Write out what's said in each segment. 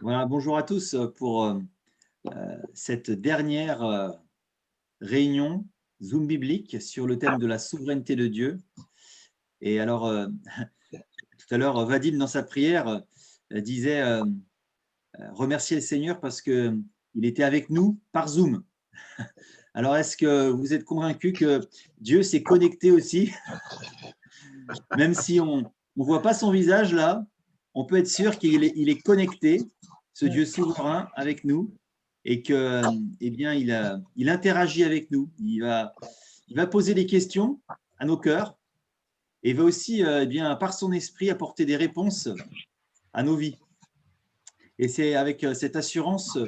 Voilà, bonjour à tous pour cette dernière réunion Zoom biblique sur le thème de la souveraineté de Dieu. Et alors, tout à l'heure, Vadim, dans sa prière, disait remercier le Seigneur parce qu'il était avec nous par Zoom. Alors, est-ce que vous êtes convaincus que Dieu s'est connecté aussi, même si on ne voit pas son visage là, on peut être sûr qu'il est connecté, ce Dieu souverain, avec nous et que, eh bien, il interagit avec nous. Il va poser des questions à nos cœurs et il va aussi, eh bien, par son esprit, apporter des réponses à nos vies. Et c'est avec cette assurance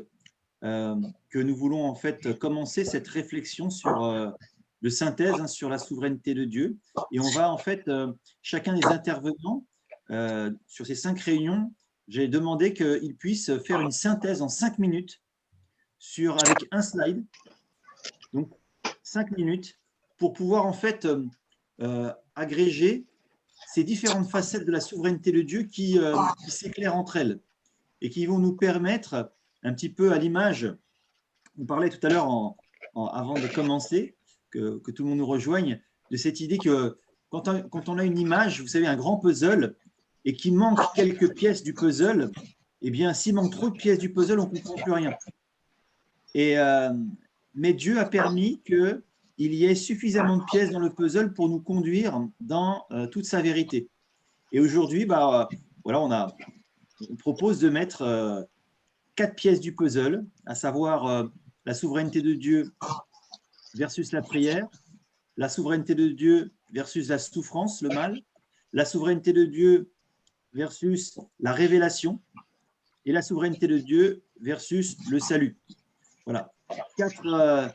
que nous voulons en fait commencer cette réflexion sur de synthèse sur la souveraineté de Dieu. Et on va en fait, chacun des intervenants sur ces 5 réunions, j'ai demandé qu'ils puissent faire une synthèse en 5 minutes avec un slide, donc 5 minutes, pour pouvoir en fait agréger ces différentes facettes de la souveraineté de Dieu qui s'éclairent entre elles et qui vont nous permettre, un petit peu à l'image, on parlait tout à l'heure avant de commencer, que tout le monde nous rejoigne, de cette idée que quand on a une image, vous savez, un grand puzzle, et qu'il manque quelques pièces du puzzle, eh bien, s'il manque trop de pièces du puzzle, on ne comprend plus rien. Mais Dieu a permis qu'il y ait suffisamment de pièces dans le puzzle pour nous conduire dans toute sa vérité. Et aujourd'hui, voilà, on propose de mettre 4 pièces du puzzle, à savoir la souveraineté de Dieu versus la prière, la souveraineté de Dieu versus la souffrance, le mal, la souveraineté de Dieu versus la révélation et la souveraineté de Dieu versus le salut. Voilà, 4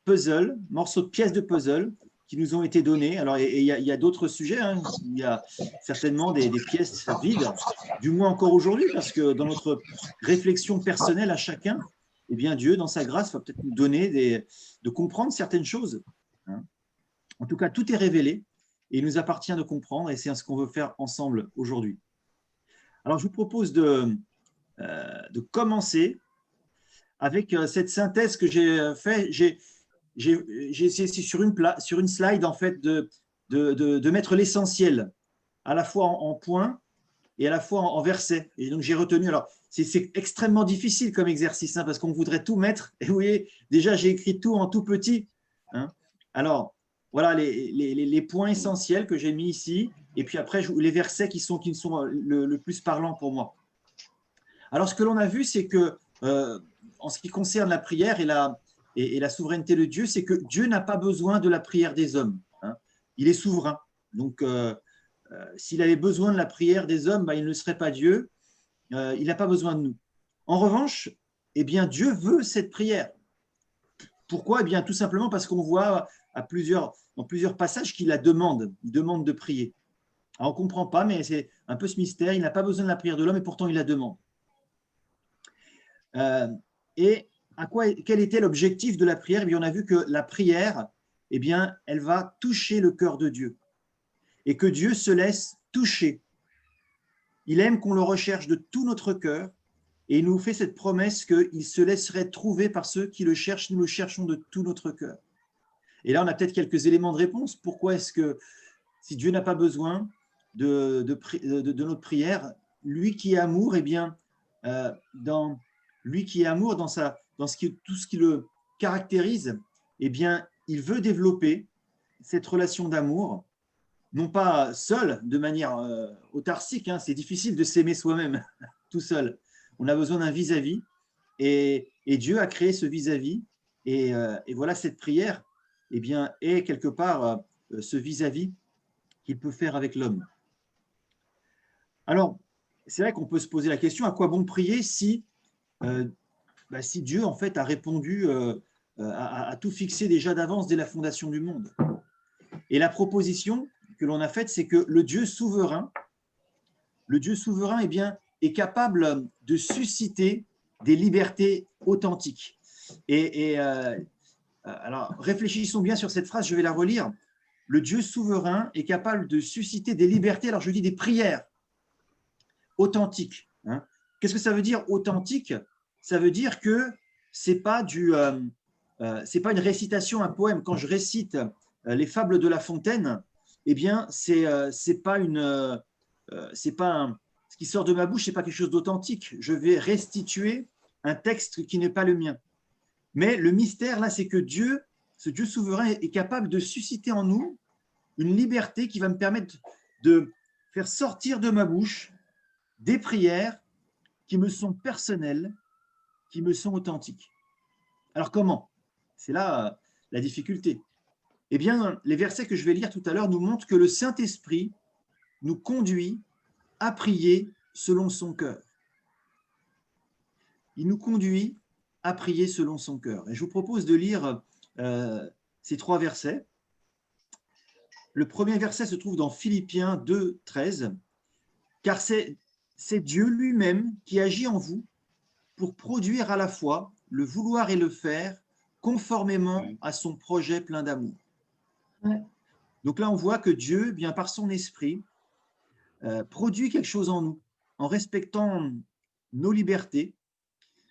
puzzles, morceaux de pièces de puzzle qui nous ont été donnés. Alors, il y a d'autres sujets, hein. Il y a certainement des pièces vides, du moins encore aujourd'hui, parce que dans notre réflexion personnelle à chacun, eh bien, Dieu, dans sa grâce, va peut-être nous donner de comprendre certaines choses, hein. En tout cas, tout est révélé et il nous appartient de comprendre, et c'est ce qu'on veut faire ensemble aujourd'hui. Alors, je vous propose de commencer avec cette synthèse que j'ai faite. J'ai essayé sur une slide en fait de mettre l'essentiel à la fois en points et à la fois en versets. Et donc j'ai retenu. Alors c'est extrêmement difficile comme exercice, hein, parce qu'on voudrait tout mettre. Et vous voyez, déjà j'ai écrit tout en tout petit, hein. Alors voilà les points essentiels que j'ai mis ici. Et puis après les versets qui sont le plus parlants pour moi. Alors ce que l'on a vu, c'est que en ce qui concerne la prière et la souveraineté de Dieu, c'est que Dieu n'a pas besoin de la prière des hommes, hein. Il est souverain. Donc, s'il avait besoin de la prière des hommes, il ne serait pas Dieu. Il n'a pas besoin de nous. En revanche, eh bien, Dieu veut cette prière. Pourquoi? Eh bien, tout simplement parce qu'on voit dans plusieurs passages qu'il la demande. Il demande de prier. Alors, on ne comprend pas, mais c'est un peu ce mystère. Il n'a pas besoin de la prière de l'homme et pourtant il la demande. Et quel était l'objectif de la prière? Eh bien, on a vu que la prière, eh bien, elle va toucher le cœur de Dieu et que Dieu se laisse toucher. Il aime qu'on le recherche de tout notre cœur et il nous fait cette promesse qu'il se laisserait trouver par ceux qui le cherchent. Nous le cherchons de tout notre cœur. Et là, on a peut-être quelques éléments de réponse. Pourquoi est-ce que, si Dieu n'a pas besoin de notre prière, lui qui est amour, eh bien, lui qui est amour tout ce qui le caractérise, eh bien, il veut développer cette relation d'amour, non pas seul, de manière autarcique, hein, c'est difficile de s'aimer soi-même tout seul. On a besoin d'un vis-à-vis et Dieu a créé ce vis-à-vis et voilà, cette prière, eh bien, est quelque part ce vis-à-vis qu'il peut faire avec l'homme. Alors, c'est vrai qu'on peut se poser la question, à quoi bon prier si Dieu, en fait, a répondu, a tout fixé déjà d'avance dès la fondation du monde. Et la proposition que l'on a faite, c'est que le Dieu souverain, eh bien, est capable de susciter des libertés authentiques. Alors, réfléchissons bien sur cette phrase, je vais la relire. Le Dieu souverain est capable de susciter des libertés, alors je dis des prières authentiques, hein. Qu'est-ce que ça veut dire authentique? Ça veut dire que c'est pas c'est pas une récitation, un poème. Quand je récite les fables de La Fontaine, eh bien, c'est pas ce qui sort de ma bouche, c'est pas quelque chose d'authentique. Je vais restituer un texte qui n'est pas le mien. Mais le mystère là, c'est que Dieu, ce Dieu souverain, est capable de susciter en nous une liberté qui va me permettre de faire sortir de ma bouche des prières qui me sont personnelles, qui me sont authentiques. Alors comment? C'est là la difficulté. Eh bien, les versets que je vais lire tout à l'heure nous montrent que le Saint-Esprit nous conduit à prier selon son cœur. Il nous conduit à prier selon son cœur. Et je vous propose de lire ces 3 versets. Le premier verset se trouve dans Philippiens 2, 13. Car c'est Dieu lui-même qui agit en vous pour produire à la fois le vouloir et le faire conformément à son projet plein d'amour. Ouais. Donc là, on voit que Dieu, bien par son esprit, produit quelque chose en nous, en respectant nos libertés,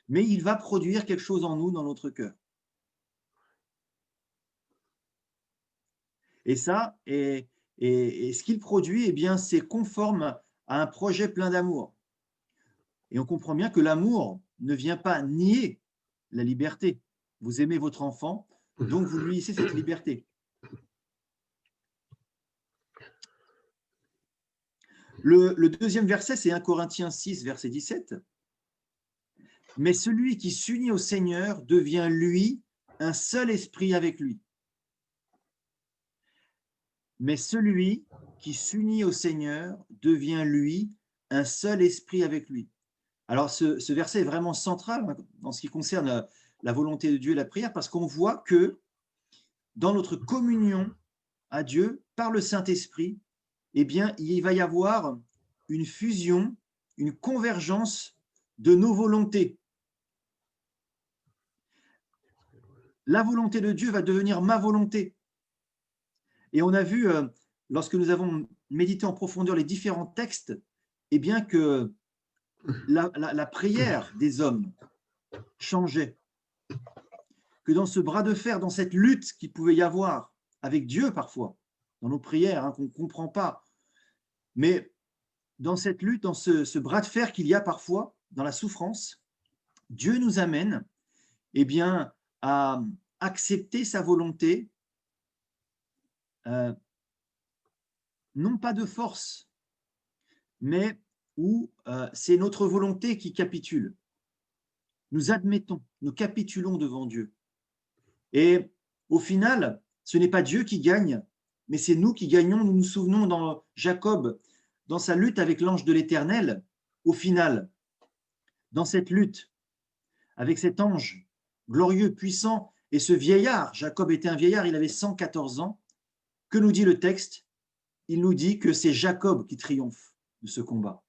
mais il va produire quelque chose en nous, dans notre cœur. Et ça, et ce qu'il produit, eh bien, c'est conforme à un projet plein d'amour. Et on comprend bien que l'amour ne vient pas nier la liberté. Vous aimez votre enfant, donc vous lui laissez cette liberté. Le deuxième verset, c'est 1 Corinthiens 6, verset 17. Mais celui qui s'unit au Seigneur devient, lui, un seul esprit avec lui. Mais celui qui s'unit au Seigneur devient, lui, un seul esprit avec lui. Alors, ce verset est vraiment central en ce qui concerne la volonté de Dieu et la prière, parce qu'on voit que dans notre communion à Dieu, par le Saint-Esprit, eh bien, il va y avoir une fusion, une convergence de nos volontés. La volonté de Dieu va devenir ma volonté. Et on a vu, lorsque nous avons médité en profondeur les différents textes, eh bien que la prière des hommes changeait. Que dans ce bras de fer, dans cette lutte qu'il pouvait y avoir avec Dieu parfois, dans nos prières, qu'on ne comprend pas, mais dans cette lutte, dans ce bras de fer qu'il y a parfois, dans la souffrance, Dieu nous amène eh bien, à accepter sa volonté, non pas de force, mais où c'est notre volonté qui capitule. Nous admettons, nous capitulons devant Dieu. Et au final, ce n'est pas Dieu qui gagne, mais c'est nous qui gagnons. Nous nous souvenons dans Jacob, dans sa lutte avec l'ange de l'Éternel, au final, dans cette lutte, avec cet ange glorieux, puissant, et ce vieillard, Jacob était un vieillard, il avait 114 ans, que nous dit le texte? Il nous dit que c'est Jacob qui triomphe de ce combat.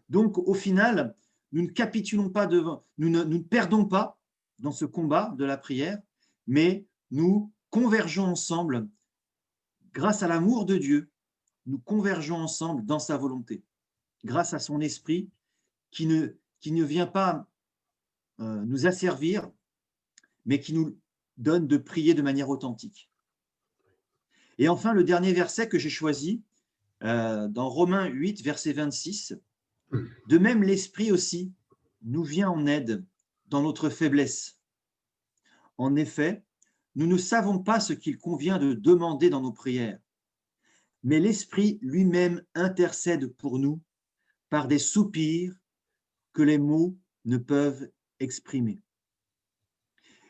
Donc, au final, nous ne capitulons pas devant, nous ne perdons pas dans ce combat de la prière, mais nous convergeons ensemble, grâce à l'amour de Dieu, nous convergeons ensemble dans sa volonté, grâce à son esprit qui ne vient pas nous asservir, mais qui nous donne de prier de manière authentique. Et enfin, le dernier verset que j'ai choisi, dans Romains 8, verset 26, de même l'Esprit aussi nous vient en aide dans notre faiblesse. En effet, nous ne savons pas ce qu'il convient de demander dans nos prières, mais l'Esprit lui-même intercède pour nous par des soupirs que les mots ne peuvent exprimer.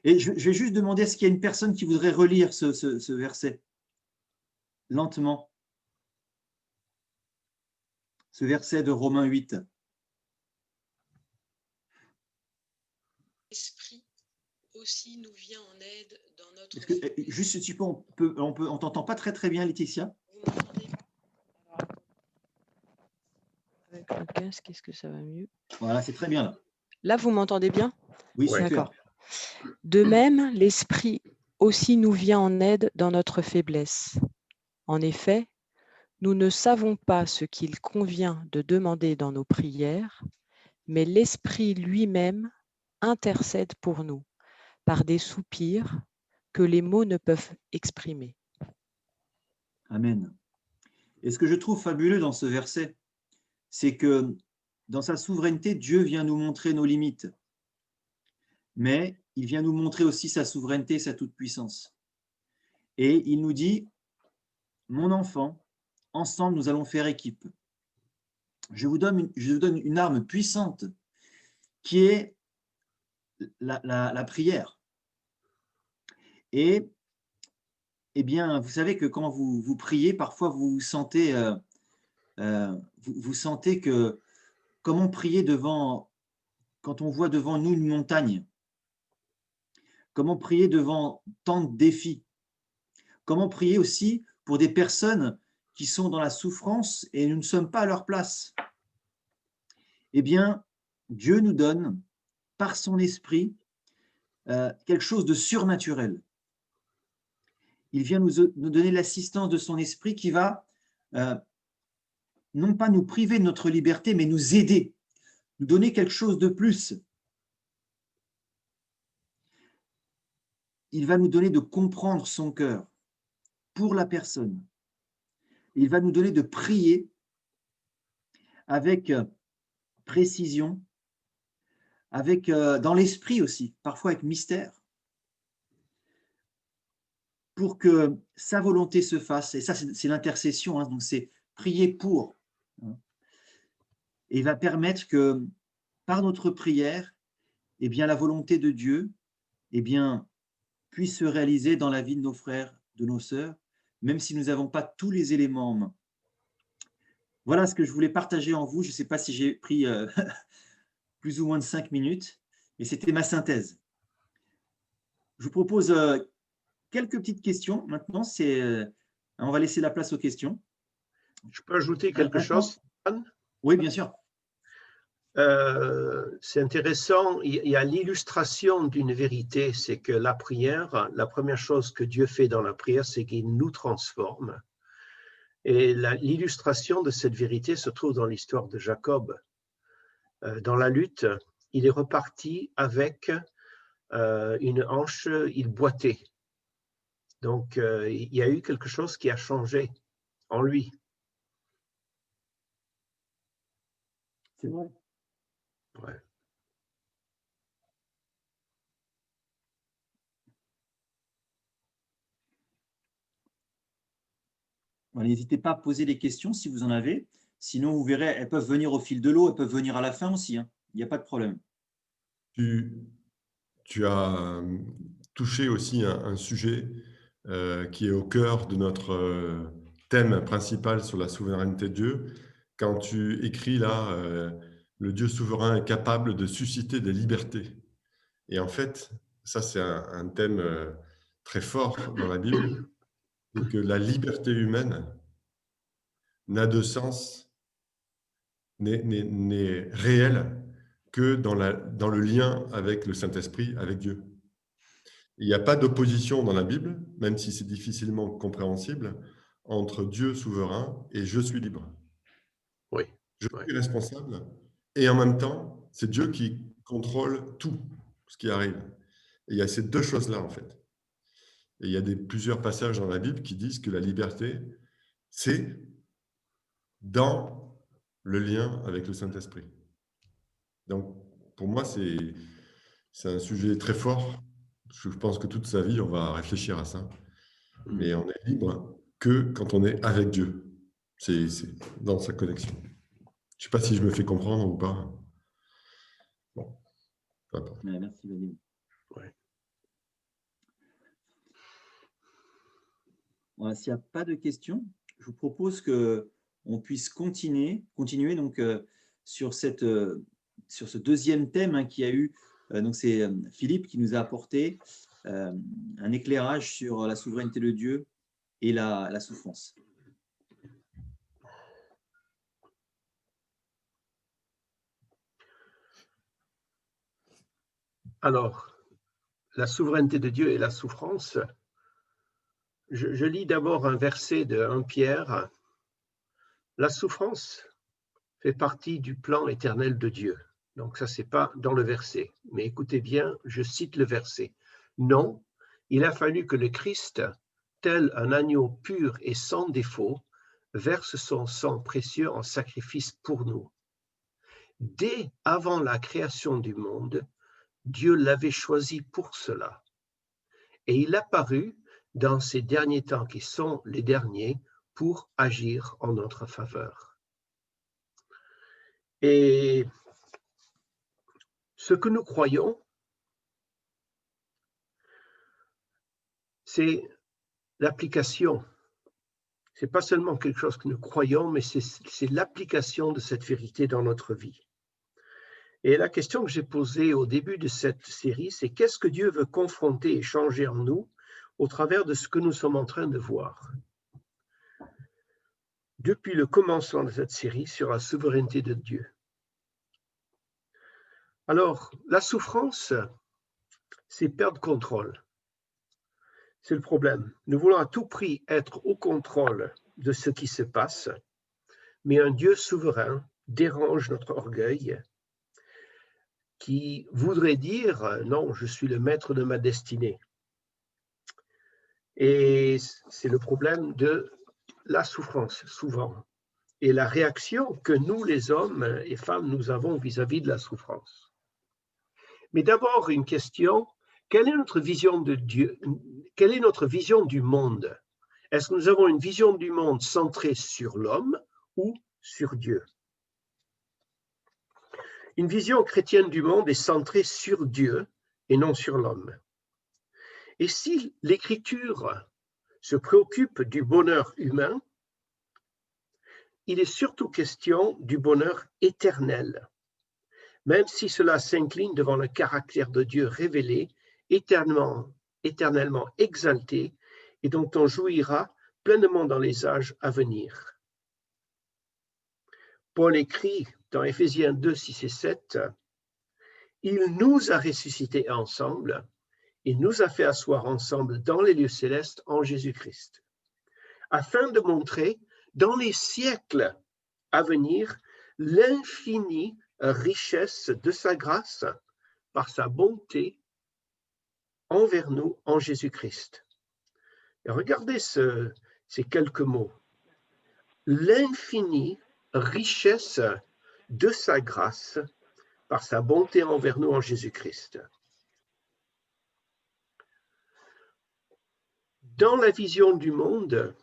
Et je vais juste demander, est-ce qu'il y a une personne qui voudrait relire ce verset lentement? Ce verset de Romains 8. L'Esprit aussi nous vient en aide dans notre... Juste un petit peu, on t'entend pas très bien, Laetitia. Vous m'entendez? Avec le casque, est-ce que ça va mieux? Voilà, c'est très bien là. Là, vous m'entendez bien? Oui, super. D'accord. De même, l'Esprit aussi nous vient en aide dans notre faiblesse. En effet, nous ne savons pas ce qu'il convient de demander dans nos prières, mais l'Esprit lui-même intercède pour nous par des soupirs que les mots ne peuvent exprimer. Amen. Et ce que je trouve fabuleux dans ce verset, c'est que dans sa souveraineté, Dieu vient nous montrer nos limites, mais il vient nous montrer aussi sa souveraineté, sa toute-puissance. Et il nous dit, mon enfant, ensemble, nous allons faire équipe. Je vous donne une arme puissante qui est la prière. Et eh bien, vous savez que quand vous priez, parfois vous sentez, vous sentez que comment prier quand on voit devant nous une montagne, comment prier devant tant de défis, comment prier aussi pour des personnes qui sont dans la souffrance et nous ne sommes pas à leur place. Eh bien, Dieu nous donne, par son esprit, quelque chose de surnaturel. Il vient nous donner l'assistance de son esprit qui va non pas nous priver de notre liberté, mais nous aider, nous donner quelque chose de plus. Il va nous donner de comprendre son cœur pour la personne. Il va nous donner de prier avec précision, avec dans l'esprit aussi, parfois avec mystère, pour que sa volonté se fasse. Et ça, c'est l'intercession, hein, donc c'est prier pour. Et il va permettre que, par notre prière, eh bien, la volonté de Dieu eh bien, puisse se réaliser dans la vie de nos frères, de nos sœurs, même si nous n'avons pas tous les éléments en main. Voilà ce que je voulais partager en vous. Je ne sais pas si j'ai pris plus ou moins de 5 minutes, mais c'était ma synthèse. Je vous propose quelques petites questions. Maintenant, on va laisser la place aux questions. Je peux ajouter quelque chose, Anne? Oui, bien sûr. C'est intéressant, il y a l'illustration d'une vérité, c'est que la prière, la première chose que Dieu fait dans la prière, c'est qu'il nous transforme. Et l'illustration de cette vérité se trouve dans l'histoire de Jacob. Dans la lutte, il est reparti avec une hanche, il boitait. Donc, il y a eu quelque chose qui a changé en lui. C'est vrai. Ouais. N'hésitez pas à poser des questions si vous en avez. Sinon, vous verrez, elles peuvent venir au fil de l'eau, elles peuvent venir à la fin aussi. Hein. Il n'y a pas de problème. Tu as touché aussi un sujet qui est au cœur de notre thème principal sur la souveraineté de Dieu. Quand tu écris là, le Dieu souverain est capable de susciter des libertés. Et en fait, ça c'est un thème très fort dans la Bible, c'est que la liberté humaine n'a de sens, n'est réelle que dans le lien avec le Saint-Esprit, avec Dieu. Il n'y a pas d'opposition dans la Bible, même si c'est difficilement compréhensible, entre Dieu souverain et je suis libre. Oui. Je suis responsable et en même temps, c'est Dieu qui contrôle tout ce qui arrive. Et il y a ces deux choses-là en fait. Et il y a plusieurs passages dans la Bible qui disent que la liberté, c'est dans le lien avec le Saint-Esprit. Donc, pour moi, c'est un sujet très fort. Je pense que toute sa vie, on va réfléchir à ça. Mais on est libre que quand on est avec Dieu. C'est dans sa connexion. Je ne sais pas si je me fais comprendre ou pas. Bon, peu importe. Merci, Vadim. Ouais. Voilà, s'il n'y a pas de questions, je vous propose qu'on puisse continuer donc, sur ce deuxième thème hein, qui a eu. Donc c'est Philippe qui nous a apporté un éclairage sur la souveraineté de Dieu et la souffrance. Alors, la souveraineté de Dieu et la souffrance, je lis d'abord un verset de 1 Pierre. La souffrance fait partie du plan éternel de Dieu. Donc ça, c'est pas dans le verset. Mais écoutez bien, je cite le verset. Non, il a fallu que le Christ, tel un agneau pur et sans défaut, verse son sang précieux en sacrifice pour nous. Dès avant la création du monde, Dieu l'avait choisi pour cela. Et il apparut dans ces derniers temps qui sont les derniers pour agir en notre faveur. Et ce que nous croyons, c'est l'application. Ce n'est pas seulement quelque chose que nous croyons, mais c'est l'application de cette vérité dans notre vie. Et la question que j'ai posée au début de cette série, c'est qu'est-ce que Dieu veut confronter et changer en nous au travers de ce que nous sommes en train de voir? Depuis le commencement de cette série sur la souveraineté de Dieu. Alors, la souffrance, c'est perdre contrôle. C'est le problème. Nous voulons à tout prix être au contrôle de ce qui se passe, mais un Dieu souverain dérange notre orgueil qui voudrait dire « non, je suis le maître de ma destinée ». Et c'est le problème de la souffrance, souvent, et la réaction que nous, les hommes et femmes, nous avons vis-à-vis de la souffrance. Mais d'abord, une question, quelle est notre vision de Dieu? Quelle est notre vision du monde? Est-ce que nous avons une vision du monde centrée sur l'homme ou sur Dieu? Une vision chrétienne du monde est centrée sur Dieu et non sur l'homme. Et si l'Écriture se préoccupe du bonheur humain, il est surtout question du bonheur éternel, même si cela s'incline devant le caractère de Dieu révélé, éternellement exalté, et dont on jouira pleinement dans les âges à venir. Paul écrit dans Éphésiens 2, 6 et 7, « Il nous a ressuscités ensemble, il nous a fait asseoir ensemble dans les lieux célestes en Jésus-Christ, afin de montrer dans les siècles à venir l'infinie richesse de sa grâce par sa bonté envers nous en Jésus-Christ. » Et regardez ces quelques mots. L'infinie richesse de sa grâce par sa bonté envers nous en Jésus-Christ. Dans la vision du monde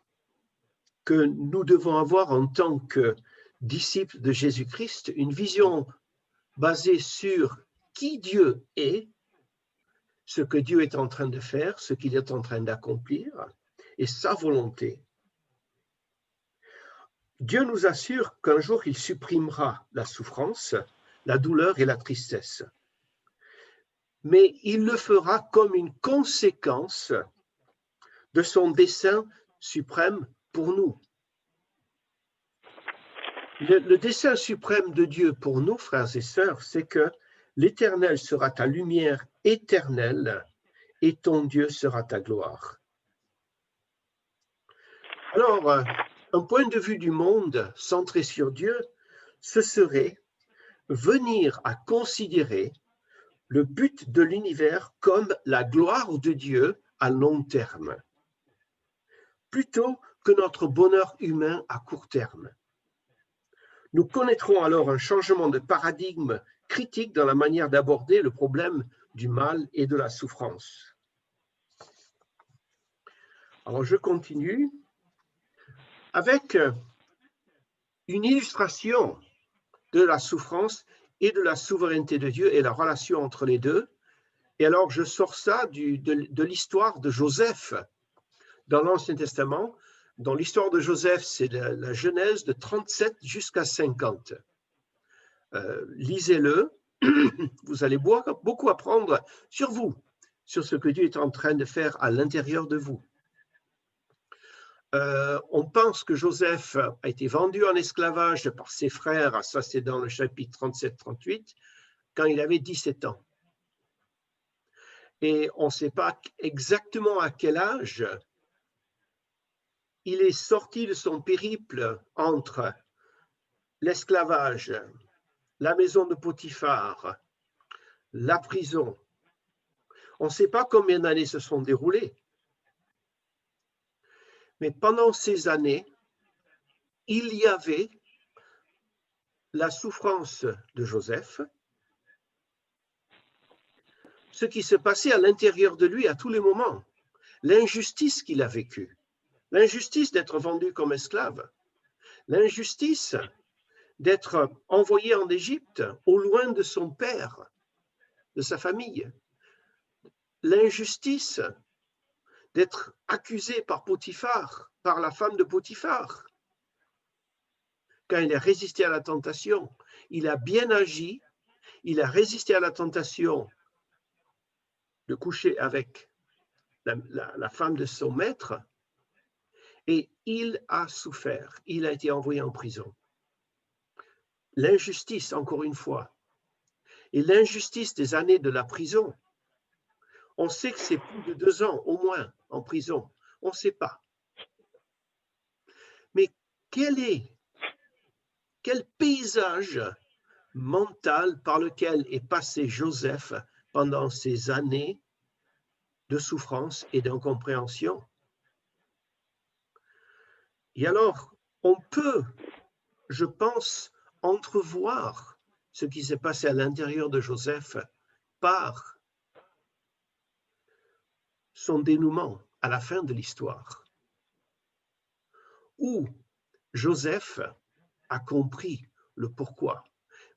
que nous devons avoir en tant que disciples de Jésus-Christ, une vision basée sur qui Dieu est, ce que Dieu est en train de faire, ce qu'il est en train d'accomplir, et sa volonté. Dieu nous assure qu'un jour il supprimera la souffrance, la douleur et la tristesse. Mais il le fera comme une conséquence de son dessein suprême pour nous. Le dessein suprême de Dieu pour nous, frères et sœurs, c'est que l'Éternel sera ta lumière éternelle et ton Dieu sera ta gloire. Alors, un point de vue du monde centré sur Dieu, ce serait venir à considérer le but de l'univers comme la gloire de Dieu à long terme, plutôt que notre bonheur humain à court terme. Nous connaîtrons alors un changement de paradigme critique dans la manière d'aborder le problème du mal et de la souffrance. Alors, je continue avec une illustration de la souffrance et de la souveraineté de Dieu et la relation entre les deux. Et alors, je sors ça de l'histoire de Joseph dans l'Ancien Testament. Dans l'histoire de Joseph, c'est la Genèse de 37 jusqu'à 50. Lisez-le, vous allez beaucoup apprendre sur vous, sur ce que Dieu est en train de faire à l'intérieur de vous. On pense que Joseph a été vendu en esclavage par ses frères, ça c'est dans le chapitre 37-38, quand il avait 17 ans. Et on ne sait pas exactement à quel âge il est sorti de son périple entre l'esclavage, la maison de Potiphar, la prison. On ne sait pas combien d'années se sont déroulées. Mais pendant ces années, il y avait la souffrance de Joseph, ce qui se passait à l'intérieur de lui à tous les moments, l'injustice qu'il a vécue, l'injustice d'être vendu comme esclave, l'injustice d'être envoyé en Égypte au loin de son père, de sa famille, l'injustice d'être accusé par Potiphar, par la femme de Potiphar. Quand il a résisté à la tentation, il a bien agi, il a résisté à la tentation de coucher avec la femme de son maître, et il a souffert, il a été envoyé en prison. L'injustice, encore une fois, et l'injustice des années de la prison, on sait que c'est plus de 2 ans au moins en prison, on ne sait pas. Mais quel paysage mental par lequel est passé Joseph pendant ces années de souffrance et d'incompréhension? Et alors, on peut, je pense, entrevoir ce qui s'est passé à l'intérieur de Joseph par son dénouement à la fin de l'histoire, où Joseph a compris le pourquoi.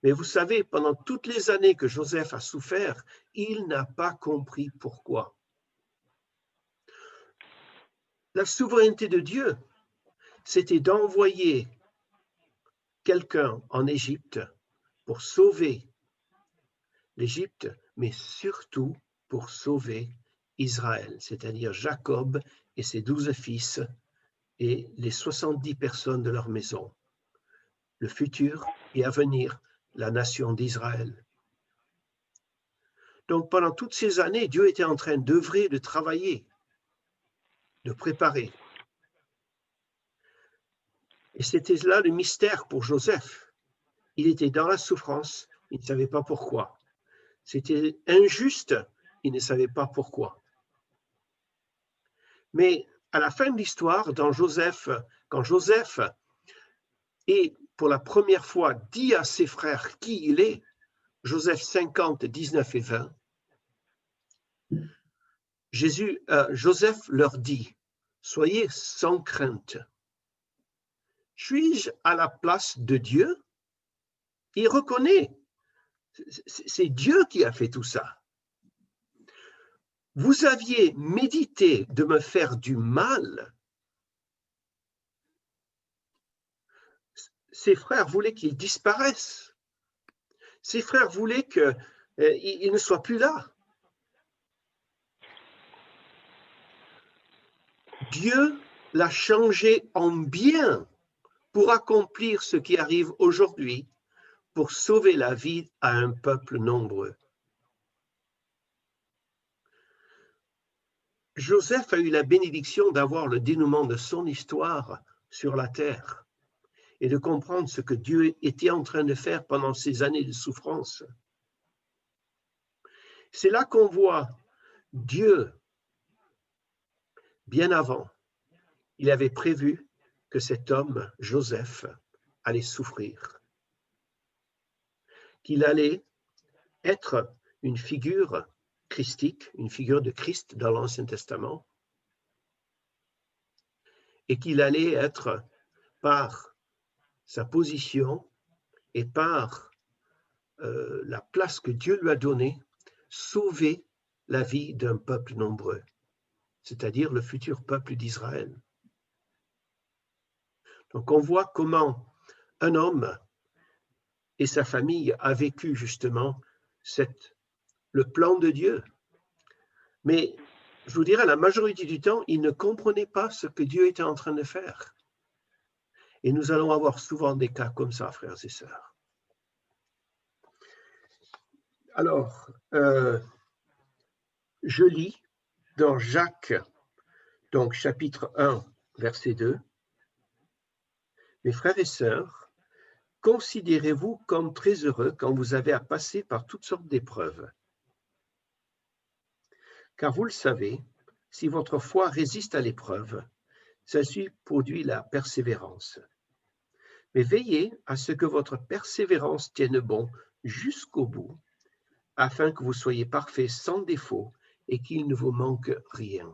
Mais vous savez, pendant toutes les années que Joseph a souffert, il n'a pas compris pourquoi. La souveraineté de Dieu, c'était d'envoyer quelqu'un en Égypte pour sauver l'Égypte, mais surtout pour sauver Israël, c'est-à-dire Jacob et ses 12 fils et les 70 personnes de leur maison, le futur et à venir, la nation d'Israël. Donc pendant toutes ces années, Dieu était en train d'œuvrer, de travailler, de préparer. Et c'était là le mystère pour Joseph. Il était dans la souffrance, il ne savait pas pourquoi. C'était injuste, il ne savait pas pourquoi. Mais à la fin de l'histoire, quand Joseph est pour la première fois dit à ses frères qui il est, Joseph 50, 19 et 20, Joseph leur dit, soyez sans crainte. Suis-je à la place de Dieu? Il reconnaît, c'est Dieu qui a fait tout ça. Vous aviez médité de me faire du mal. Ses frères voulaient qu'il disparaisse. Ses frères voulaient qu'il ne soit plus là. Dieu l'a changé en bien pour accomplir ce qui arrive aujourd'hui, pour sauver la vie à un peuple nombreux. Joseph a eu la bénédiction d'avoir le dénouement de son histoire sur la terre et de comprendre ce que Dieu était en train de faire pendant ces années de souffrance. C'est là qu'on voit Dieu, bien avant, il avait prévu que cet homme, Joseph, allait souffrir, qu'il allait être une figure christique, une figure de Christ dans l'Ancien Testament, et qu'il allait être, par sa position et par la place que Dieu lui a donnée, sauver la vie d'un peuple nombreux, c'est-à-dire le futur peuple d'Israël. Donc on voit comment un homme et sa famille a vécu justement le plan de Dieu. Mais je vous dirais, la majorité du temps, ils ne comprenaient pas ce que Dieu était en train de faire. Et nous allons avoir souvent des cas comme ça, frères et sœurs. Alors, je lis dans Jacques, donc chapitre 1, verset 2. Mes frères et sœurs, considérez-vous comme très heureux quand vous avez à passer par toutes sortes d'épreuves. Car vous le savez, si votre foi résiste à l'épreuve, celle-ci produit la persévérance. Mais veillez à ce que votre persévérance tienne bon jusqu'au bout, afin que vous soyez parfaits sans défaut et qu'il ne vous manque rien.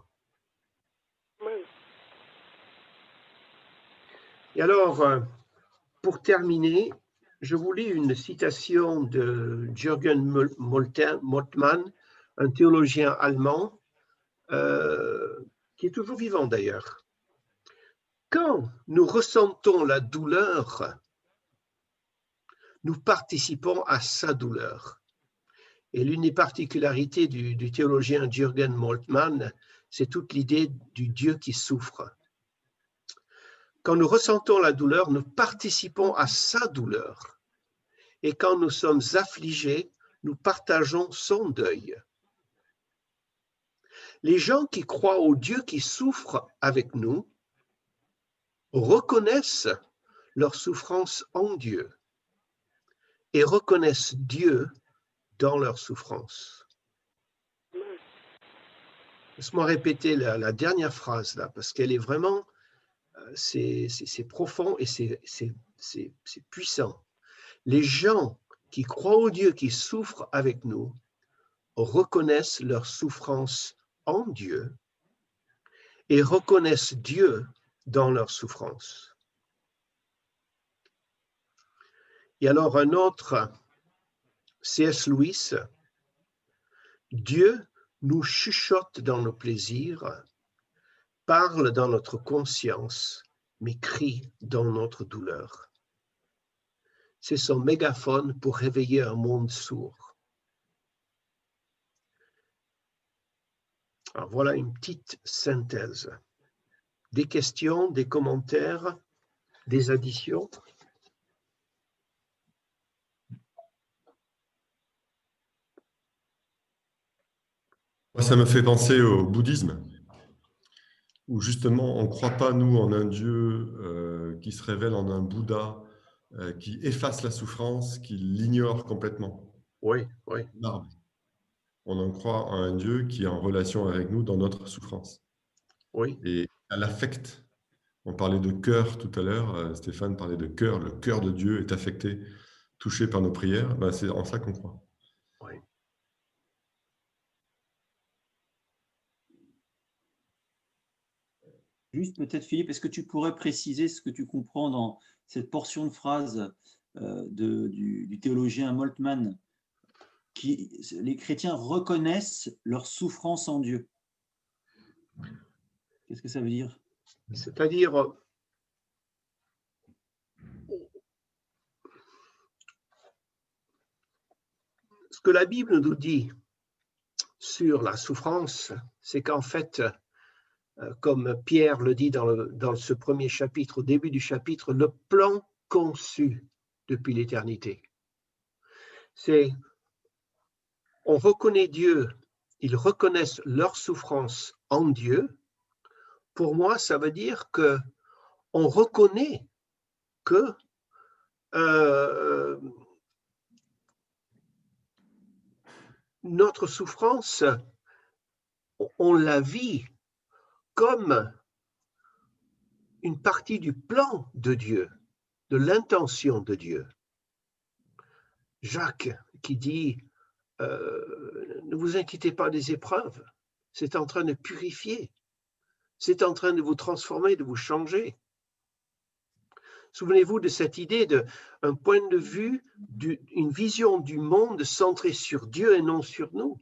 Et alors, pour terminer, je vous lis une citation de Jürgen Moltmann, un théologien allemand, qui est toujours vivant d'ailleurs. Quand nous ressentons la douleur, nous participons à sa douleur. Et l'une des particularités du théologien Jürgen Moltmann, c'est toute l'idée du Dieu qui souffre. Quand nous ressentons la douleur, nous participons à sa douleur. Et quand nous sommes affligés, nous partageons son deuil. Les gens qui croient au Dieu qui souffre avec nous reconnaissent leur souffrance en Dieu et reconnaissent Dieu dans leur souffrance. Laisse-moi répéter la dernière phrase là, parce qu'elle est vraiment, c'est profond et c'est puissant. Les gens qui croient au Dieu qui souffre avec nous reconnaissent leur souffrance en Dieu et reconnaissent Dieu dans leur souffrance. Et alors un autre, C.S. Lewis, Dieu nous chuchote dans nos plaisirs, parle dans notre conscience, mais crie dans notre douleur. C'est son mégaphone pour réveiller un monde sourd. Alors voilà une petite synthèse. Des questions, des commentaires, des additions. Moi, ça me fait penser au bouddhisme, où justement, on ne croit pas, nous, en un Dieu qui se révèle en un Bouddha, qui efface la souffrance, qui l'ignore complètement. Oui, oui. Non. On en croit en un Dieu qui est en relation avec nous dans notre souffrance. Oui. Et à l'affect. On parlait de cœur tout à l'heure, Stéphane parlait de cœur, le cœur de Dieu est affecté, touché par nos prières, ben c'est en ça qu'on croit. Oui. Juste peut-être, Philippe, est-ce que tu pourrais préciser ce que tu comprends dans cette portion de phrase du théologien Moltmann, les chrétiens reconnaissent leur souffrance en Dieu. Qu'est-ce que ça veut dire? C'est-à-dire, ce que la Bible nous dit sur la souffrance, c'est qu'en fait, comme Pierre le dit dans ce premier chapitre, au début du chapitre, le plan conçu depuis l'éternité. C'est, on reconnaît Dieu, ils reconnaissent leur souffrance en Dieu. Pour moi, ça veut dire que on reconnaît que notre souffrance, on la vit comme une partie du plan de Dieu, de l'intention de Dieu. Jacques qui dit ne vous inquiétez pas des épreuves, c'est en train de purifier, c'est en train de vous transformer, de vous changer. Souvenez-vous de cette idée d'un point de vue, une vision du monde centrée sur Dieu et non sur nous.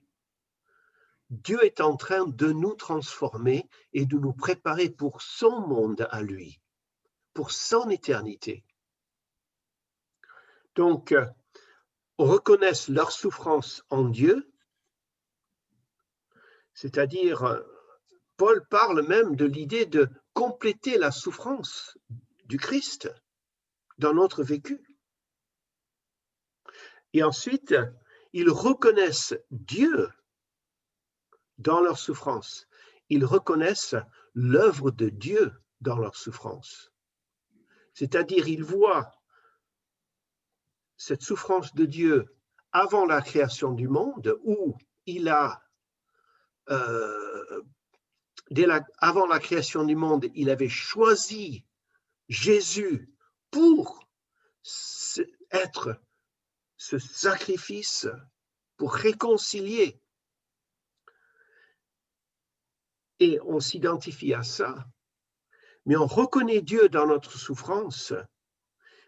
Dieu est en train de nous transformer et de nous préparer pour son monde à lui, pour son éternité. Donc, reconnaissent leur souffrance en Dieu, c'est-à-dire, Paul parle même de l'idée de compléter la souffrance du Christ dans notre vécu. Et ensuite, ils reconnaissent Dieu dans leur souffrance. Ils reconnaissent l'œuvre de Dieu dans leur souffrance. C'est-à-dire, ils voient cette souffrance de Dieu avant la création du monde, où il a, avant la création du monde, il avait choisi Jésus pour être ce sacrifice pour réconcilier. Et on s'identifie à ça, mais on reconnaît Dieu dans notre souffrance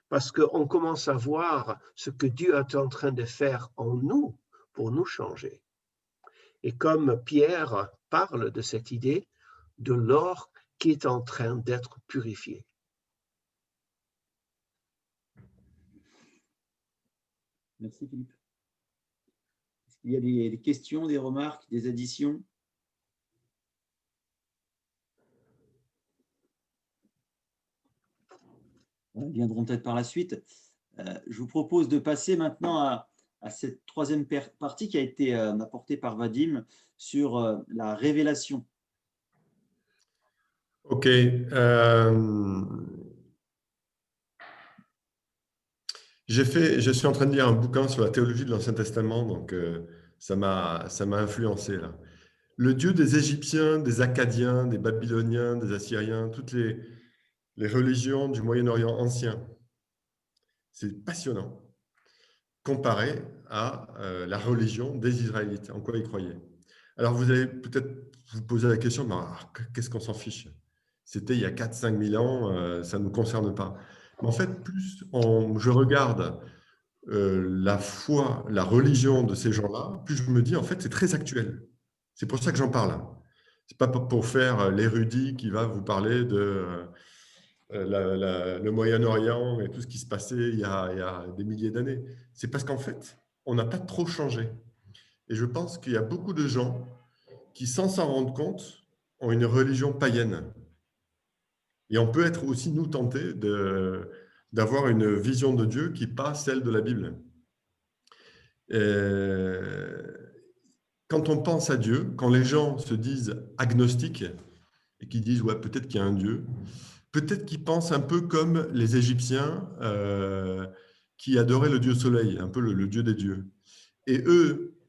parce qu'on commence à voir ce que Dieu est en train de faire en nous pour nous changer. Et comme Pierre parle de cette idée de l'or qui est en train d'être purifié. Merci Philippe. Est-ce qu'il y a des questions, des remarques, des additions? Elles viendront peut-être par la suite. Je vous propose de passer maintenant à cette troisième partie qui a été apportée par Vadim sur la révélation. Ok. Je suis en train de lire un bouquin sur la théologie de l'Ancien Testament, donc ça m'a influencé là. Le Dieu des Égyptiens, des Akkadiens, des Babyloniens, des Assyriens, toutes les religions du Moyen-Orient ancien, c'est passionnant, comparé à la religion des Israélites, en quoi ils croyaient. Alors vous allez peut-être vous poser la question, qu'est-ce qu'on s'en fiche? C'était il y a 4-5 000 ans, ça ne nous concerne pas. Mais en fait, plus je regarde la foi, la religion de ces gens-là, plus je me dis, en fait, c'est très actuel. C'est pour ça que j'en parle. Ce n'est pas pour faire l'érudit qui va vous parler de le Moyen-Orient et tout ce qui se passait il y a des milliers d'années. C'est parce qu'en fait, on n'a pas trop changé. Et je pense qu'il y a beaucoup de gens qui, sans s'en rendre compte, ont une religion païenne. Et on peut être aussi, nous, tentés d'avoir une vision de Dieu qui n'est pas celle de la Bible. Quand on pense à Dieu, quand les gens se disent agnostiques et qui disent ouais, peut-être qu'il y a un Dieu, peut-être qu'ils pensent un peu comme les Égyptiens qui adoraient le Dieu soleil, un peu le Dieu des dieux. Et eux,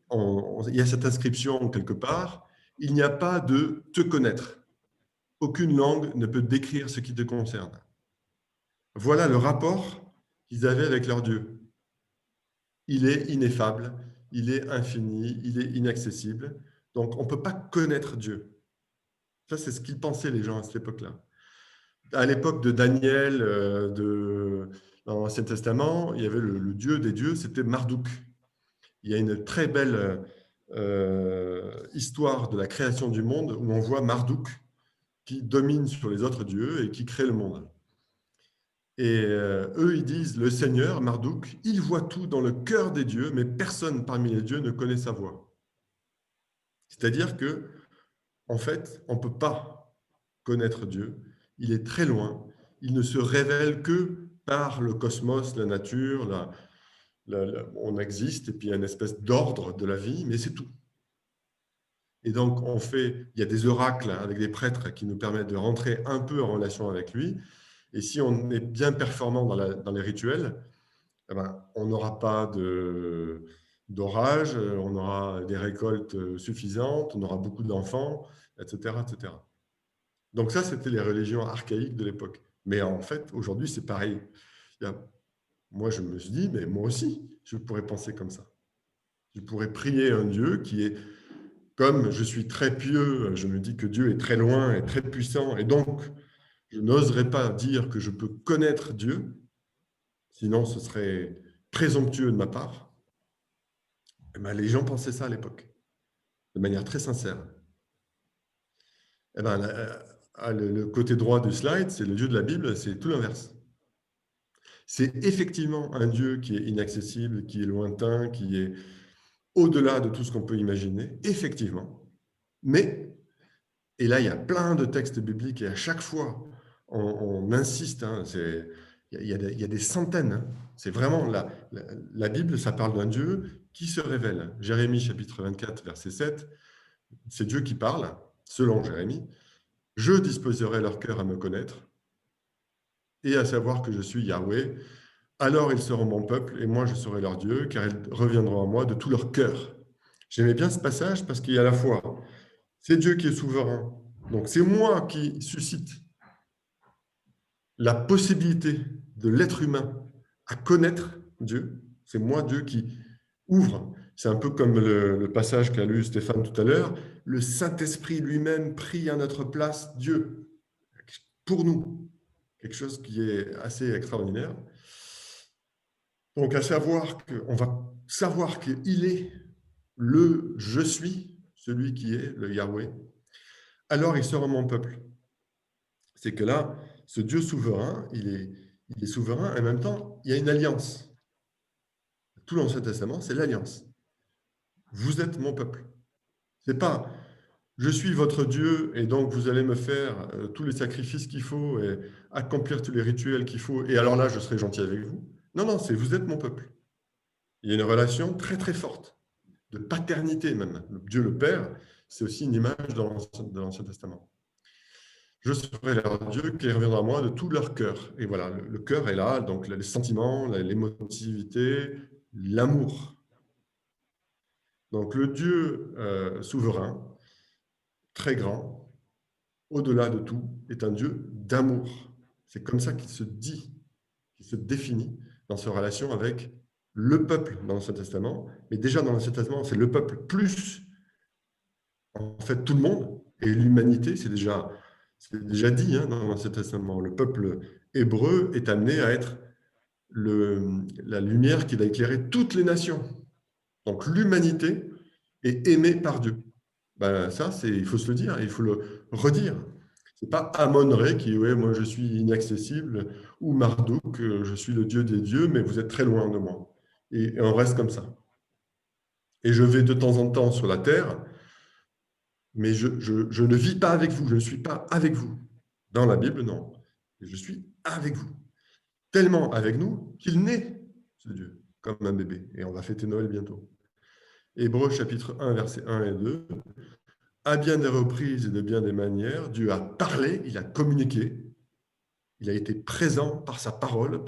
il y a cette inscription quelque part, il n'y a pas de te connaître. Aucune langue ne peut décrire ce qui te concerne. Voilà le rapport qu'ils avaient avec leur Dieu. Il est ineffable, il est infini, il est inaccessible. Donc, on ne peut pas connaître Dieu. Ça, c'est ce qu'ils pensaient, les gens, à cette époque-là. À l'époque de Daniel, dans l'Ancien Testament, il y avait le Dieu des dieux, c'était Marduk. Il y a une très belle histoire de la création du monde où on voit Marduk qui domine sur les autres dieux et qui crée le monde. Et eux, ils disent, le Seigneur, Marduk, il voit tout dans le cœur des dieux, mais personne parmi les dieux ne connaît sa voix. C'est-à-dire que, en fait, on ne peut pas connaître Dieu. Il est très loin. Il ne se révèle que par le cosmos, la nature. On existe, et puis il y a une espèce d'ordre de la vie, mais c'est tout. Et donc, il y a des oracles avec des prêtres qui nous permettent de rentrer un peu en relation avec lui. Et si on est bien performant dans les rituels, eh ben, on n'aura pas d'orage, on aura des récoltes suffisantes, on aura beaucoup d'enfants, etc., etc. Donc ça, c'était les religions archaïques de l'époque. Mais en fait, aujourd'hui, c'est pareil. Moi, je me suis dit, mais moi aussi, je pourrais penser comme ça. Je pourrais prier un Dieu qui est, comme je suis très pieux, je me dis que Dieu est très loin et très puissant, et donc, je n'oserais pas dire que je peux connaître Dieu, sinon ce serait présomptueux de ma part. Eh ben, les gens pensaient ça à l'époque, de manière très sincère. Eh ben, le côté droit du slide, c'est le Dieu de la Bible, c'est tout l'inverse. C'est effectivement un Dieu qui est inaccessible, qui est lointain, qui est au-delà de tout ce qu'on peut imaginer, effectivement. Mais, et là, il y a plein de textes bibliques, et à chaque fois, on insiste, hein, il y a des centaines. Hein. C'est vraiment, la Bible, ça parle d'un Dieu qui se révèle. Jérémie, chapitre 24, verset 7, c'est Dieu qui parle, selon Jérémie. « Je disposerai leur cœur à me connaître, et à savoir que je suis Yahweh, Alors ils seront mon peuple et moi je serai leur Dieu, car ils reviendront à moi de tout leur cœur. J'aimais bien ce passage parce qu'il y a à la fois, c'est Dieu qui est souverain, donc c'est moi qui suscite la possibilité de l'être humain à connaître Dieu. C'est moi, Dieu, qui ouvre. C'est un peu comme le passage qu'a lu Stéphane tout à l'heure. Le Saint-Esprit lui-même prie à notre place Dieu pour nous. Quelque chose qui est assez extraordinaire. Donc, à savoir qu'on va savoir qu'il est le « je suis », celui qui est le Yahweh, alors il sera mon peuple. C'est que là, ce Dieu souverain, il est souverain et en même temps, il y a une alliance. Tout l'Ancien Testament, c'est l'alliance. Vous êtes mon peuple. C'est pas je suis votre Dieu et donc vous allez me faire tous les sacrifices qu'il faut et accomplir tous les rituels qu'il faut et alors là, je serai gentil avec vous. Non, non, c'est vous êtes mon peuple. Il y a une relation très, très forte, de paternité même. Dieu le Père, c'est aussi une image de l'Ancien Testament. Je serai leur Dieu qui reviendra à moi de tout leur cœur. Et voilà, le cœur est là, donc les sentiments, l'émotivité, l'amour. Donc le Dieu souverain, très grand, au-delà de tout, est un Dieu d'amour. C'est comme ça qu'il se dit, qu'il se définit dans sa relation avec le peuple dans l'Ancien Testament. Mais déjà dans l'Ancien Testament, c'est le peuple plus, en fait, tout le monde. Et l'humanité, c'est déjà dit dans l'Ancien Testament. Le peuple hébreu est amené à être la lumière qui va éclairer toutes les nations. Donc l'humanité est aimée par Dieu. Ben, ça, il faut se le dire, il faut le redire. Ce n'est pas Amon-Ré qui, ouais, moi je suis inaccessible, ou Marduk, je suis le Dieu des dieux, mais vous êtes très loin de moi. Et on reste comme ça. Et je vais de temps en temps sur la terre, mais je ne vis pas avec vous, je ne suis pas avec vous. Dans la Bible, non. Je suis avec vous. Tellement avec nous qu'il naît, ce Dieu, comme un bébé. Et on va fêter Noël bientôt. Hébreux chapitre 1, versets 1 et 2. À bien des reprises et de bien des manières, Dieu a parlé, il a communiqué, il a été présent par sa parole,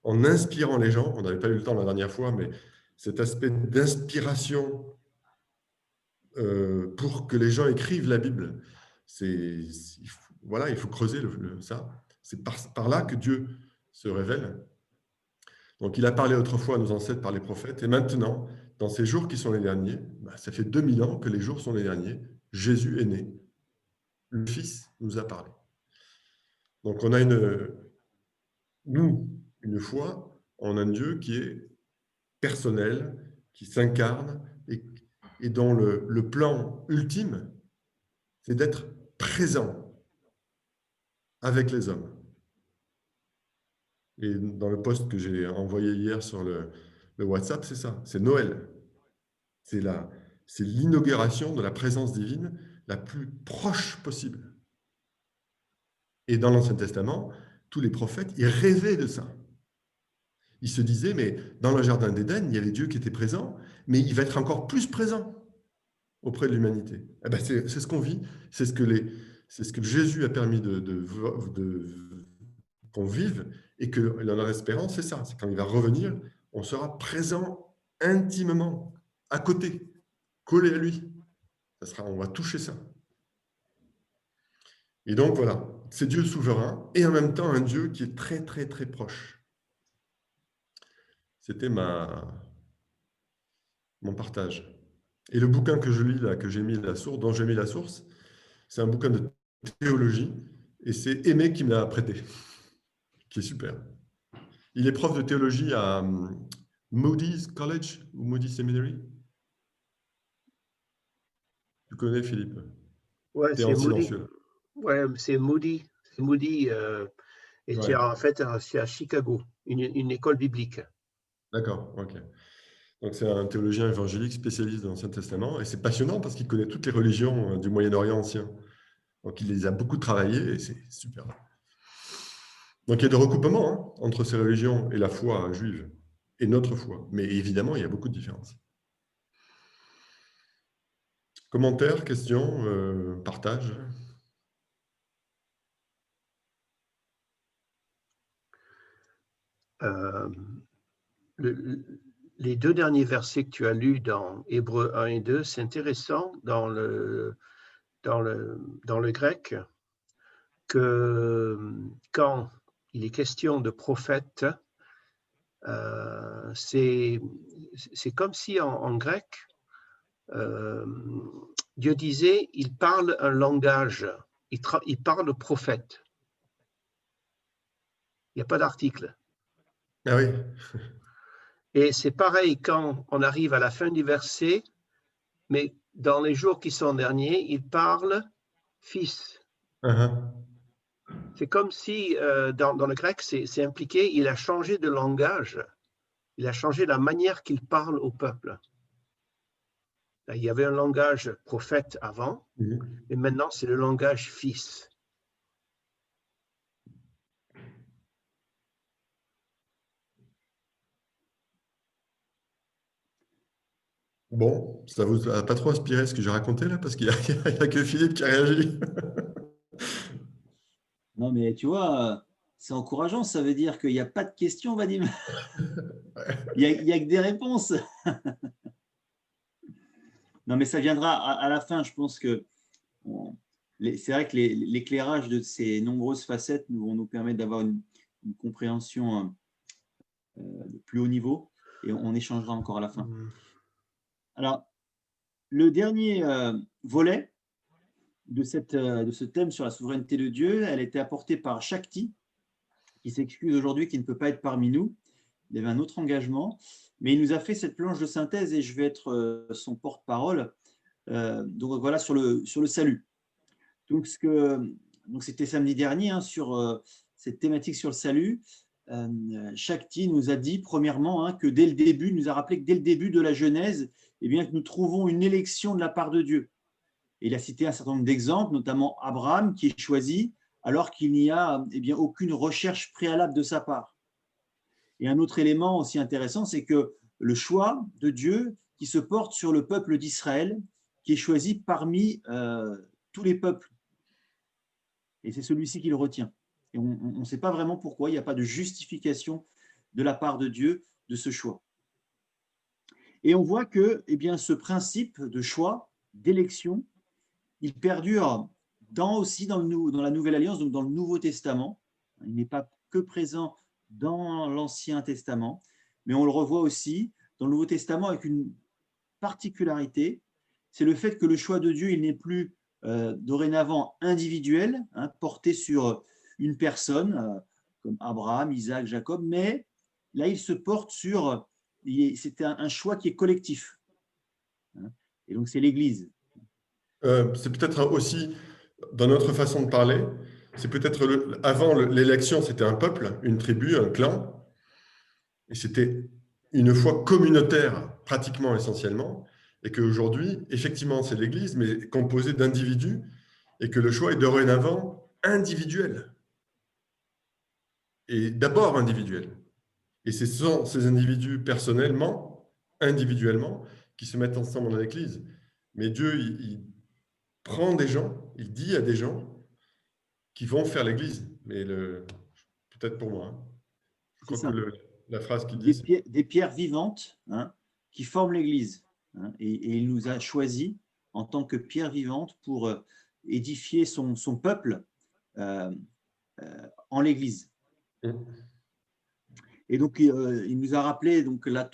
en inspirant les gens. On n'avait pas eu le temps la dernière fois, mais cet aspect d'inspiration pour que les gens écrivent la Bible, voilà, il faut creuser ça. C'est par là que Dieu se révèle. Donc, il a parlé autrefois à nos ancêtres par les prophètes, et maintenant, dans ces jours qui sont les derniers, ça fait 2000 ans que les jours sont les derniers, Jésus est né. Le Fils nous a parlé. Donc, on a une foi en un Dieu qui est personnel, qui s'incarne et dont le plan ultime, c'est d'être présent avec les hommes. Et dans le post que j'ai envoyé hier sur le WhatsApp, c'est ça, c'est Noël. C'est l'inauguration de la présence divine la plus proche possible. Et dans l'Ancien Testament, tous les prophètes, ils rêvaient de ça. Ils se disaient, mais dans le jardin d'Éden, il y avait Dieu qui était présent, mais il va être encore plus présent auprès de l'humanité. Eh ben c'est ce qu'on vit, c'est ce que Jésus a permis qu'on vive, et que notre espérance, c'est ça, c'est quand il va revenir, on sera présent intimement, à côté, collé à lui. On va toucher ça. Et donc voilà, c'est Dieu souverain, et en même temps un Dieu qui est très, très, très proche. C'était mon partage. Et le bouquin que je lis là, dont j'ai mis la source, c'est un bouquin de théologie, et c'est Aimé qui me l'a prêté, qui est super. Il est prof de théologie à Moody's College ou Moody Seminary. Tu connais, Philippe? Ouais, tu es en silencieux. Ouais, c'est Moody. C'est Moody. Et Ouais. en fait, c'est à Chicago, une école biblique. D'accord, ok. Donc c'est un théologien évangélique spécialiste dans l'Ancien Testament, et c'est passionnant parce qu'il connaît toutes les religions du Moyen-Orient ancien. Donc il les a beaucoup travaillées, et c'est super. Donc il y a des recoupements entre ces religions et la foi juive, et notre foi. Mais évidemment, il y a beaucoup de différences. Commentaires, questions, partage? les deux derniers versets que tu as lus dans Hébreux 1 et 2, c'est intéressant dans le grec que quand il est question de prophète, c'est comme si en grec, Dieu disait, il parle un langage, il parle prophète. Il n'y a pas d'article. Ah oui. Et c'est pareil quand on arrive à la fin du verset, mais dans les jours qui sont derniers, il parle fils. C'est comme si, dans le grec, c'est impliqué, il a changé de langage, il a changé la manière qu'il parle au peuple. Là, il y avait un langage prophète avant, et maintenant c'est le langage fils. Bon, ça vous a pas trop inspiré ce que j'ai raconté là, parce qu'il n'y a que Philippe qui a réagi. Non, mais tu vois, c'est encourageant. Ça veut dire qu'il n'y a pas de questions, Vadim. Il n'y a que des réponses. Non, mais ça viendra à la fin. Je pense que c'est vrai que l'éclairage de ces nombreuses facettes vont nous permettre d'avoir une compréhension de plus haut niveau, et on échangera encore à la fin. Alors, le dernier volet de ce thème sur la souveraineté de Dieu, elle a été apportée par Shakti, qui s'excuse aujourd'hui, qui ne peut pas être parmi nous. Il y avait un autre engagement, mais il nous a fait cette planche de synthèse et je vais être son porte-parole. Donc voilà, sur le salut. Donc c'était samedi dernier, hein, sur cette thématique sur le salut. Shakti nous a dit premièrement, hein, que dès le début, nous a rappelé que dès le début de la Genèse, eh bien, que nous trouvons une élection de la part de Dieu. Et il a cité un certain nombre d'exemples, notamment Abraham qui est choisi alors qu'il n'y a aucune recherche préalable de sa part. Et un autre élément aussi intéressant, c'est que le choix de Dieu qui se porte sur le peuple d'Israël, qui est choisi parmi tous les peuples. Et c'est celui-ci qui le retient. Et on ne sait pas vraiment pourquoi, il n'y a pas de justification de la part de Dieu de ce choix. Et on voit que ce principe de choix, d'élection, il perdure aussi dans la Nouvelle Alliance, donc dans le Nouveau Testament. Il n'est pas que présent dans l'Ancien Testament, mais on le revoit aussi dans le Nouveau Testament avec une particularité, c'est le fait que le choix de Dieu, il n'est plus dorénavant individuel, hein, porté sur une personne, comme Abraham, Isaac, Jacob, mais là, il se porte sur, c'est un choix qui est collectif. Hein, et donc, c'est l'Église. C'est peut-être aussi, dans notre façon de parler, c'est peut-être avant l'élection, c'était un peuple, une tribu, un clan, et c'était une foi communautaire, pratiquement essentiellement, et qu'aujourd'hui, effectivement, c'est l'Église, mais composée d'individus, et que le choix est dorénavant individuel. Et d'abord individuel. Et ce sont ces individus personnellement, individuellement, qui se mettent ensemble dans l'Église. Mais Dieu, il prend des gens, il dit à des gens qui vont faire l'Église. Mais peut-être pour moi. Hein. Je crois que la phrase qu'il dit… Des pierres vivantes, hein, qui forment l'Église. Hein, et il nous a choisis en tant que pierres vivantes pour édifier son peuple en l'Église. Et donc, il nous a rappelé, donc là,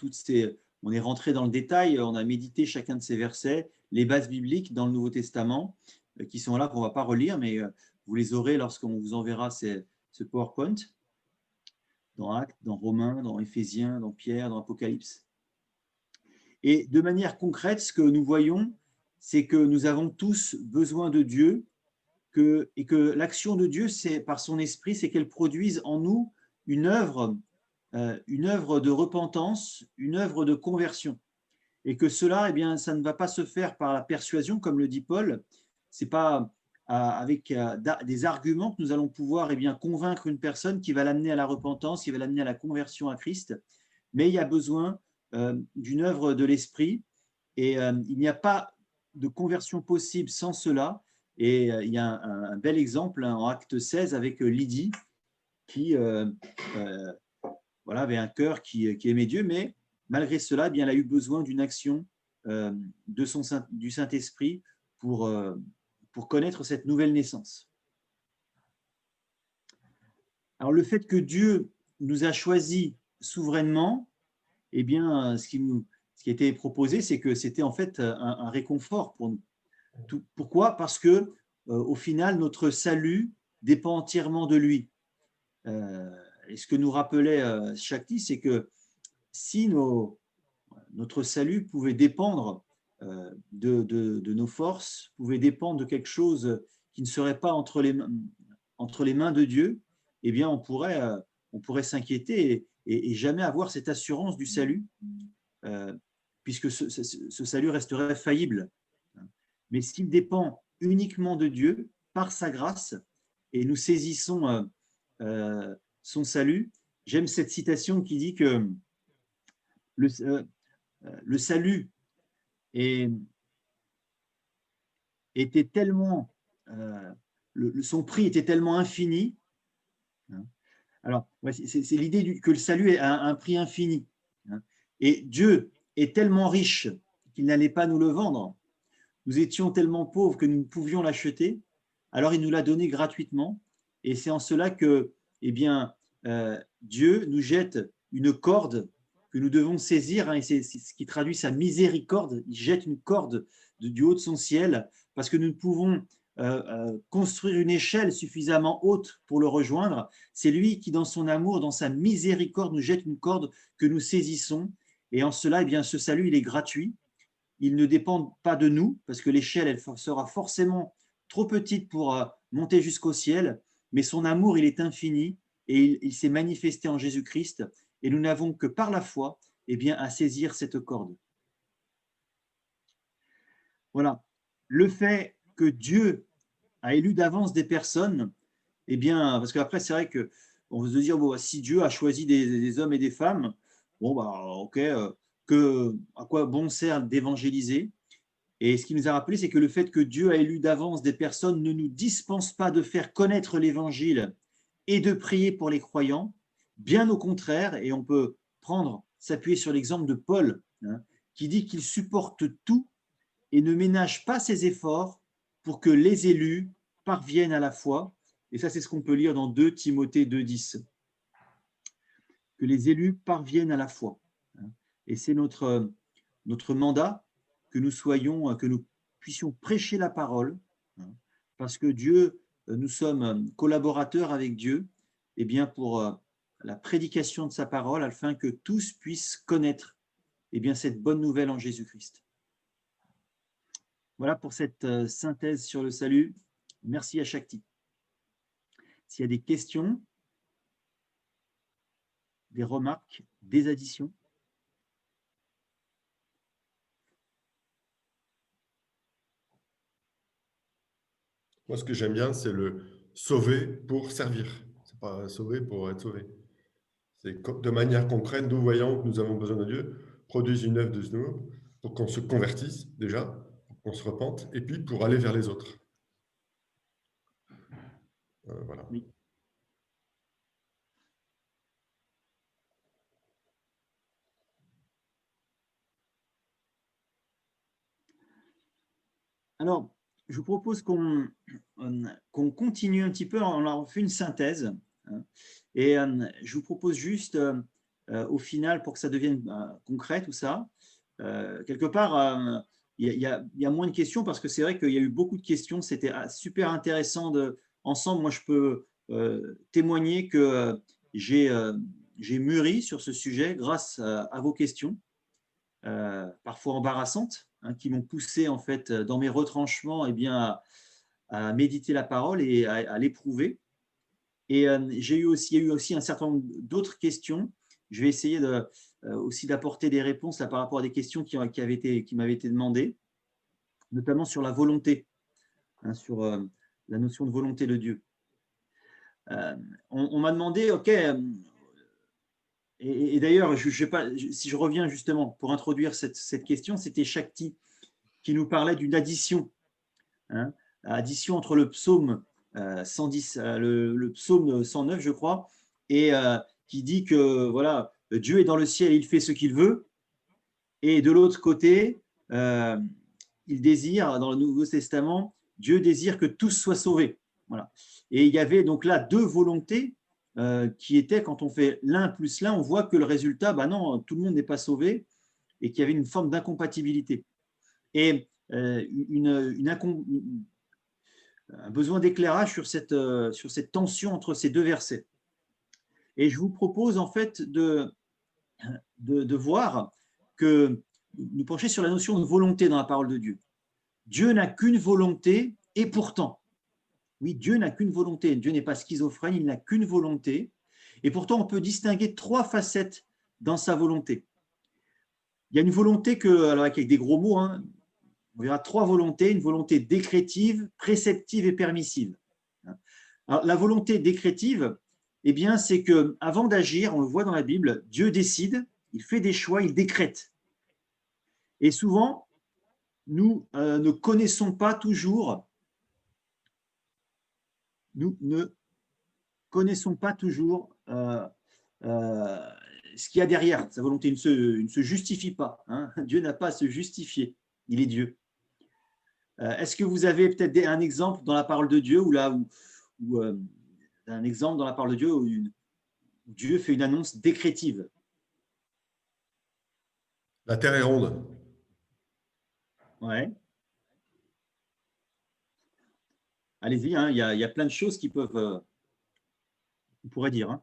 on est rentré dans le détail, on a médité chacun de ces versets, les bases bibliques dans le Nouveau Testament, qui sont là, qu'on ne va pas relire, mais vous les aurez lorsqu'on vous enverra ce PowerPoint, dans Actes, dans Romains, dans Éphésiens, dans Pierre, dans Apocalypse. Et de manière concrète, ce que nous voyons, c'est que nous avons tous besoin de Dieu, et que l'action de Dieu, c'est par son esprit, c'est qu'elle produise en nous une œuvre de repentance, une œuvre de conversion. Et que cela, ça ne va pas se faire par la persuasion, comme le dit Paul. Ce n'est pas avec des arguments que nous allons pouvoir convaincre une personne qui va l'amener à la repentance, qui va l'amener à la conversion à Christ. Mais il y a besoin d'une œuvre de l'esprit. Et il n'y a pas de conversion possible sans cela. Et il y a un bel exemple, hein, en Acte 16 avec Lydie qui voilà, avait un cœur qui aimait Dieu, mais malgré cela, eh bien, elle a eu besoin d'une action du Saint-Esprit pour connaître cette nouvelle naissance. Alors, le fait que Dieu nous a choisis souverainement, eh bien, ce qui était proposé, c'est que c'était en fait un réconfort pour nous. Pourquoi? Parce que, au final, notre salut dépend entièrement de lui. Et ce que nous rappelait Shakti, c'est que si notre salut pouvait dépendre de nos forces, pouvait dépendre de quelque chose qui ne serait pas entre les mains de Dieu, eh bien, on pourrait s'inquiéter et jamais avoir cette assurance du salut, puisque ce salut resterait faillible. Mais s'il dépend uniquement de Dieu, par sa grâce, et nous saisissons son salut, j'aime cette citation qui dit que le salut était tellement, son prix était tellement infini. Alors, c'est l'idée que le salut a un prix infini. Et Dieu est tellement riche qu'il n'allait pas nous le vendre. Nous étions tellement pauvres que nous ne pouvions l'acheter. Alors, il nous l'a donné gratuitement. Et c'est en cela que, eh bien, Dieu nous jette une corde que nous devons saisir, et c'est ce qui traduit sa miséricorde. Il jette une corde du haut de son ciel parce que nous ne pouvons construire une échelle suffisamment haute pour le rejoindre. C'est lui qui, dans son amour, dans sa miséricorde, nous jette une corde que nous saisissons. Et en cela, eh bien, ce salut, il est gratuit. Il ne dépend pas de nous parce que l'échelle, elle sera forcément trop petite pour monter jusqu'au ciel. Mais son amour, il est infini et il s'est manifesté en Jésus-Christ. Et nous n'avons que par la foi, eh bien, à saisir cette corde. Voilà. Le fait que Dieu a élu d'avance des personnes, eh bien, parce qu'après, c'est vrai qu'on veut se dire, bon, si Dieu a choisi des hommes et des femmes, bon, bah, ok, à quoi bon sert d'évangéliser? Et ce qui nous a rappelé, c'est que le fait que Dieu a élu d'avance des personnes ne nous dispense pas de faire connaître l'évangile et de prier pour les croyants. Bien au contraire, et on peut s'appuyer sur l'exemple de Paul, qui dit qu'il supporte tout et ne ménage pas ses efforts pour que les élus parviennent à la foi. Et ça, c'est ce qu'on peut lire dans 2 Timothée 2,10. Que les élus parviennent à la foi. Et c'est notre mandat que nous puissions prêcher la parole, parce que Dieu, nous sommes collaborateurs avec Dieu, et bien pour la prédication de sa parole, afin que tous puissent connaître bien, cette bonne nouvelle en Jésus-Christ. Voilà pour cette synthèse sur le salut. Merci à Shakti. S'il y a des questions, des remarques, des additions. Moi, ce que j'aime bien, c'est le sauver pour servir. Ce n'est pas sauver pour être sauvé. C'est de manière concrète, nous voyons que nous avons besoin de Dieu, produise une œuvre de nous pour qu'on se convertisse déjà, pour qu'on se repente, et puis pour aller vers les autres. Voilà. Oui. Alors, je vous propose qu'on continue un petit peu, on a fait une synthèse, et je vous propose juste, au final, pour que ça devienne concret tout ça, quelque part, il y a moins de questions parce que c'est vrai qu'il y a eu beaucoup de questions, c'était super intéressant ensemble. Moi, je peux témoigner que j'ai mûri sur ce sujet grâce à vos questions, parfois embarrassantes, qui m'ont poussé en fait dans mes retranchements bien, à méditer la parole et à l'éprouver. Et il y a eu aussi un certain nombre d'autres questions. Je vais essayer aussi d'apporter des réponses là, par rapport à des questions qui m'avaient été demandées, notamment sur la volonté, sur la notion de volonté de Dieu. On m'a demandé, ok, et d'ailleurs, si je reviens justement pour introduire cette question, c'était Shakti qui nous parlait d'une addition, addition entre le psaume 110, le psaume 109, je crois, et qui dit que voilà, Dieu est dans le ciel et il fait ce qu'il veut. Et de l'autre côté, il désire, dans le Nouveau Testament, Dieu désire que tous soient sauvés. Voilà. Et il y avait donc là deux volontés qui étaient, quand on fait l'un plus l'un, on voit que le résultat, non, tout le monde n'est pas sauvé et qu'il y avait une forme d'incompatibilité. Et un besoin d'éclairage sur cette tension entre ces deux versets. Et je vous propose en fait de voir que nous pencher sur la notion de volonté dans la parole de Dieu. Dieu n'a qu'une volonté et pourtant, oui, Dieu n'a qu'une volonté. Dieu n'est pas schizophrène, il n'a qu'une volonté. Et pourtant, on peut distinguer trois facettes dans sa volonté. Il y a une volonté alors avec des gros mots, on verra trois volontés, une volonté décrétive, préceptive et permissive. Alors, la volonté décrétive, c'est qu'avant d'agir, on le voit dans la Bible, Dieu décide, il fait des choix, il décrète. Et souvent, nous ne connaissons pas toujours ce qu'il y a derrière. Sa volonté ne se justifie pas. Dieu n'a pas à se justifier. Il est Dieu. Est-ce que vous avez peut-être un exemple dans la parole de Dieu un exemple dans la parole de Dieu où Dieu fait une annonce décrétive? La terre est ronde. Ouais. Allez-y, il y a plein de choses qui peuvent, on pourrait dire.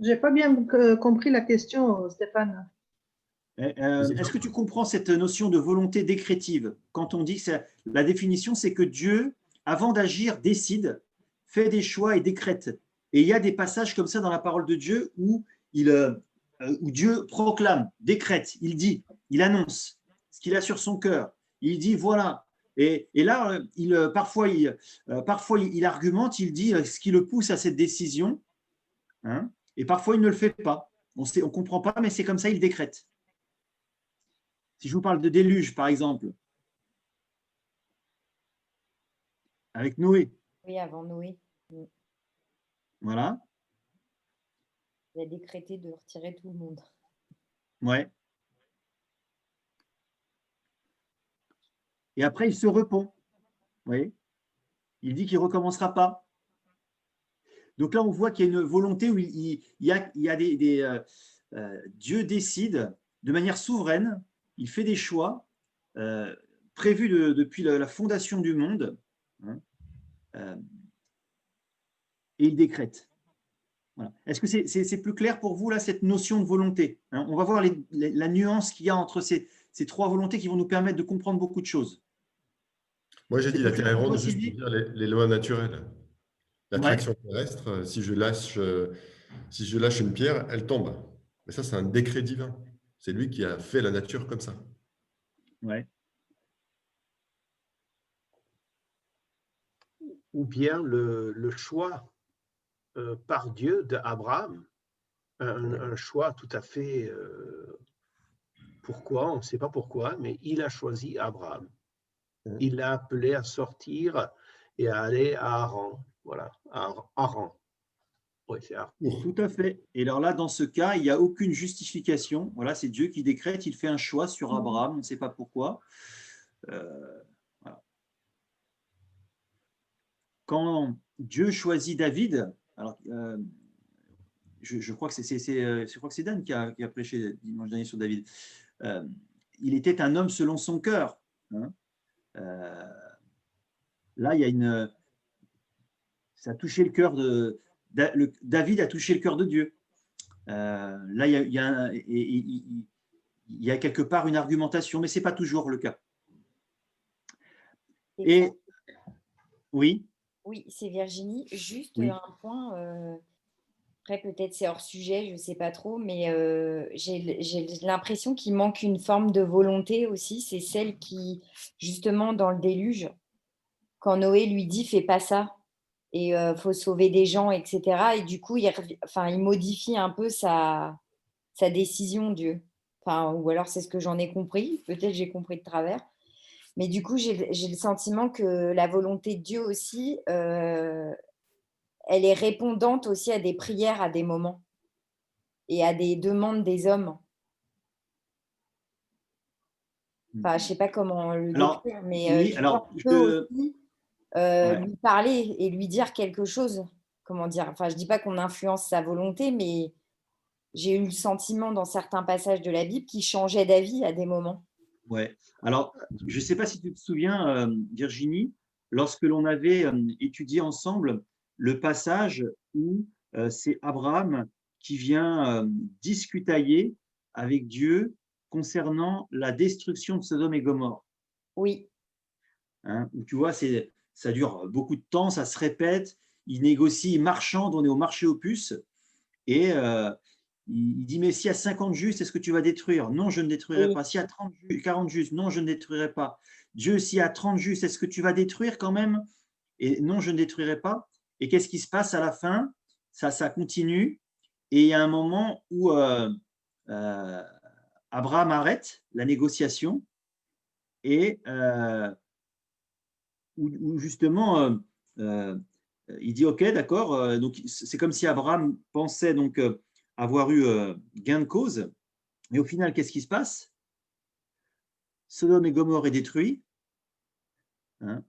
J'ai pas bien compris la question, Stéphane. Est-ce que tu comprends cette notion de volonté décrétive? Quand on dit que la définition, c'est que Dieu, avant d'agir, décide, fait des choix et décrète. Et il y a des passages comme ça dans la parole de Dieu où Dieu proclame, décrète, il dit, il annonce ce qu'il a sur son cœur. Il dit voilà. Et là, parfois, il argumente, il dit ce qui le pousse à cette décision. Et parfois, il ne le fait pas. On ne comprend pas, mais c'est comme ça, il décrète. Si je vous parle de déluge, par exemple, avec Noé. Oui, avant Noé. Voilà. Il a décrété de retirer tout le monde. Ouais. Et après, il se repent. Vous voyez ? Il dit qu'il ne recommencera pas. Donc là, on voit qu'il y a une volonté où il y a Dieu décide de manière souveraine, il fait des choix prévus depuis la fondation du monde, et il décrète. Voilà. Est-ce que c'est plus clair pour vous, là, cette notion de volonté? On va voir la nuance qu'il y a entre ces trois volontés qui vont nous permettre de comprendre beaucoup de choses. Moi, j'ai dit la Terre est ronde juste pour dire les lois naturelles. L'attraction terrestre, si je lâche une pierre, elle tombe. Mais ça, c'est un décret divin. C'est lui qui a fait la nature comme ça. Ouais. Ou bien le choix par Dieu d'Abraham, un choix tout à fait pourquoi, on ne sait pas pourquoi, mais il a choisi Abraham. Il l'a appelé à sortir et à aller à Haran. Voilà, à Haran. Oui, c'est Haran. Tout à fait. Et alors là, dans ce cas, il n'y a aucune justification. Voilà, c'est Dieu qui décrète, il fait un choix sur Abraham, on ne sait pas pourquoi. Voilà. Quand Dieu choisit David, alors je crois que c'est Dan qui a prêché dimanche dernier sur David. Il était un homme selon son cœur. Là, il y a ça a touché le cœur David a touché le cœur de Dieu. Là, il y a quelque part une argumentation, mais ce n'est pas toujours le cas. Et oui. Oui, c'est Virginie. Juste un point. Après, peut-être c'est hors sujet, je ne sais pas trop, mais j'ai l'impression qu'il manque une forme de volonté aussi. C'est celle qui, justement, dans le déluge, quand Noé lui dit « fais pas ça », et faut sauver des gens, etc. Et du coup, il modifie un peu sa décision, Dieu. Ou alors c'est ce que j'en ai compris. Peut-être j'ai compris de travers. Mais du coup, j'ai le sentiment que la volonté de Dieu aussi, elle est répondante aussi à des prières à des moments et à des demandes des hommes. Enfin, je ne sais pas comment le Alors, décrire, mais oui, tu vois, alors, on peut aussi ouais. lui parler et lui dire quelque chose. Comment dire? Enfin, je ne dis pas qu'on influence sa volonté, mais j'ai eu le sentiment dans certains passages de la Bible qu'il changeait d'avis à des moments. Ouais. Alors, je ne sais pas si tu te souviens, Virginie, lorsque l'on avait étudié ensemble le passage où c'est Abraham qui vient discutailler avec Dieu concernant la destruction de Sodome et Gomorrhe. Oui, Hein, où tu vois, ça dure beaucoup de temps, ça se répète, il négocie, il marchande, on est au marché aux puces, et il dit, mais s'il y a 50 justes, est-ce que tu vas détruire? Non, je ne détruirai oui, pas. S'il y a 40 justes, non, je ne détruirai pas. Dieu, s'il y a 30 justes, est-ce que tu vas détruire quand même? Et non, je ne détruirai pas. Et qu'est-ce qui se passe à la fin? Ça continue. Et il y a un moment où Abraham arrête la négociation et où justement il dit OK, d'accord. Donc c'est comme si Abraham pensait donc avoir eu gain de cause. Mais au final, qu'est-ce qui se passe? Sodome et Gomorrhe est détruit, hein,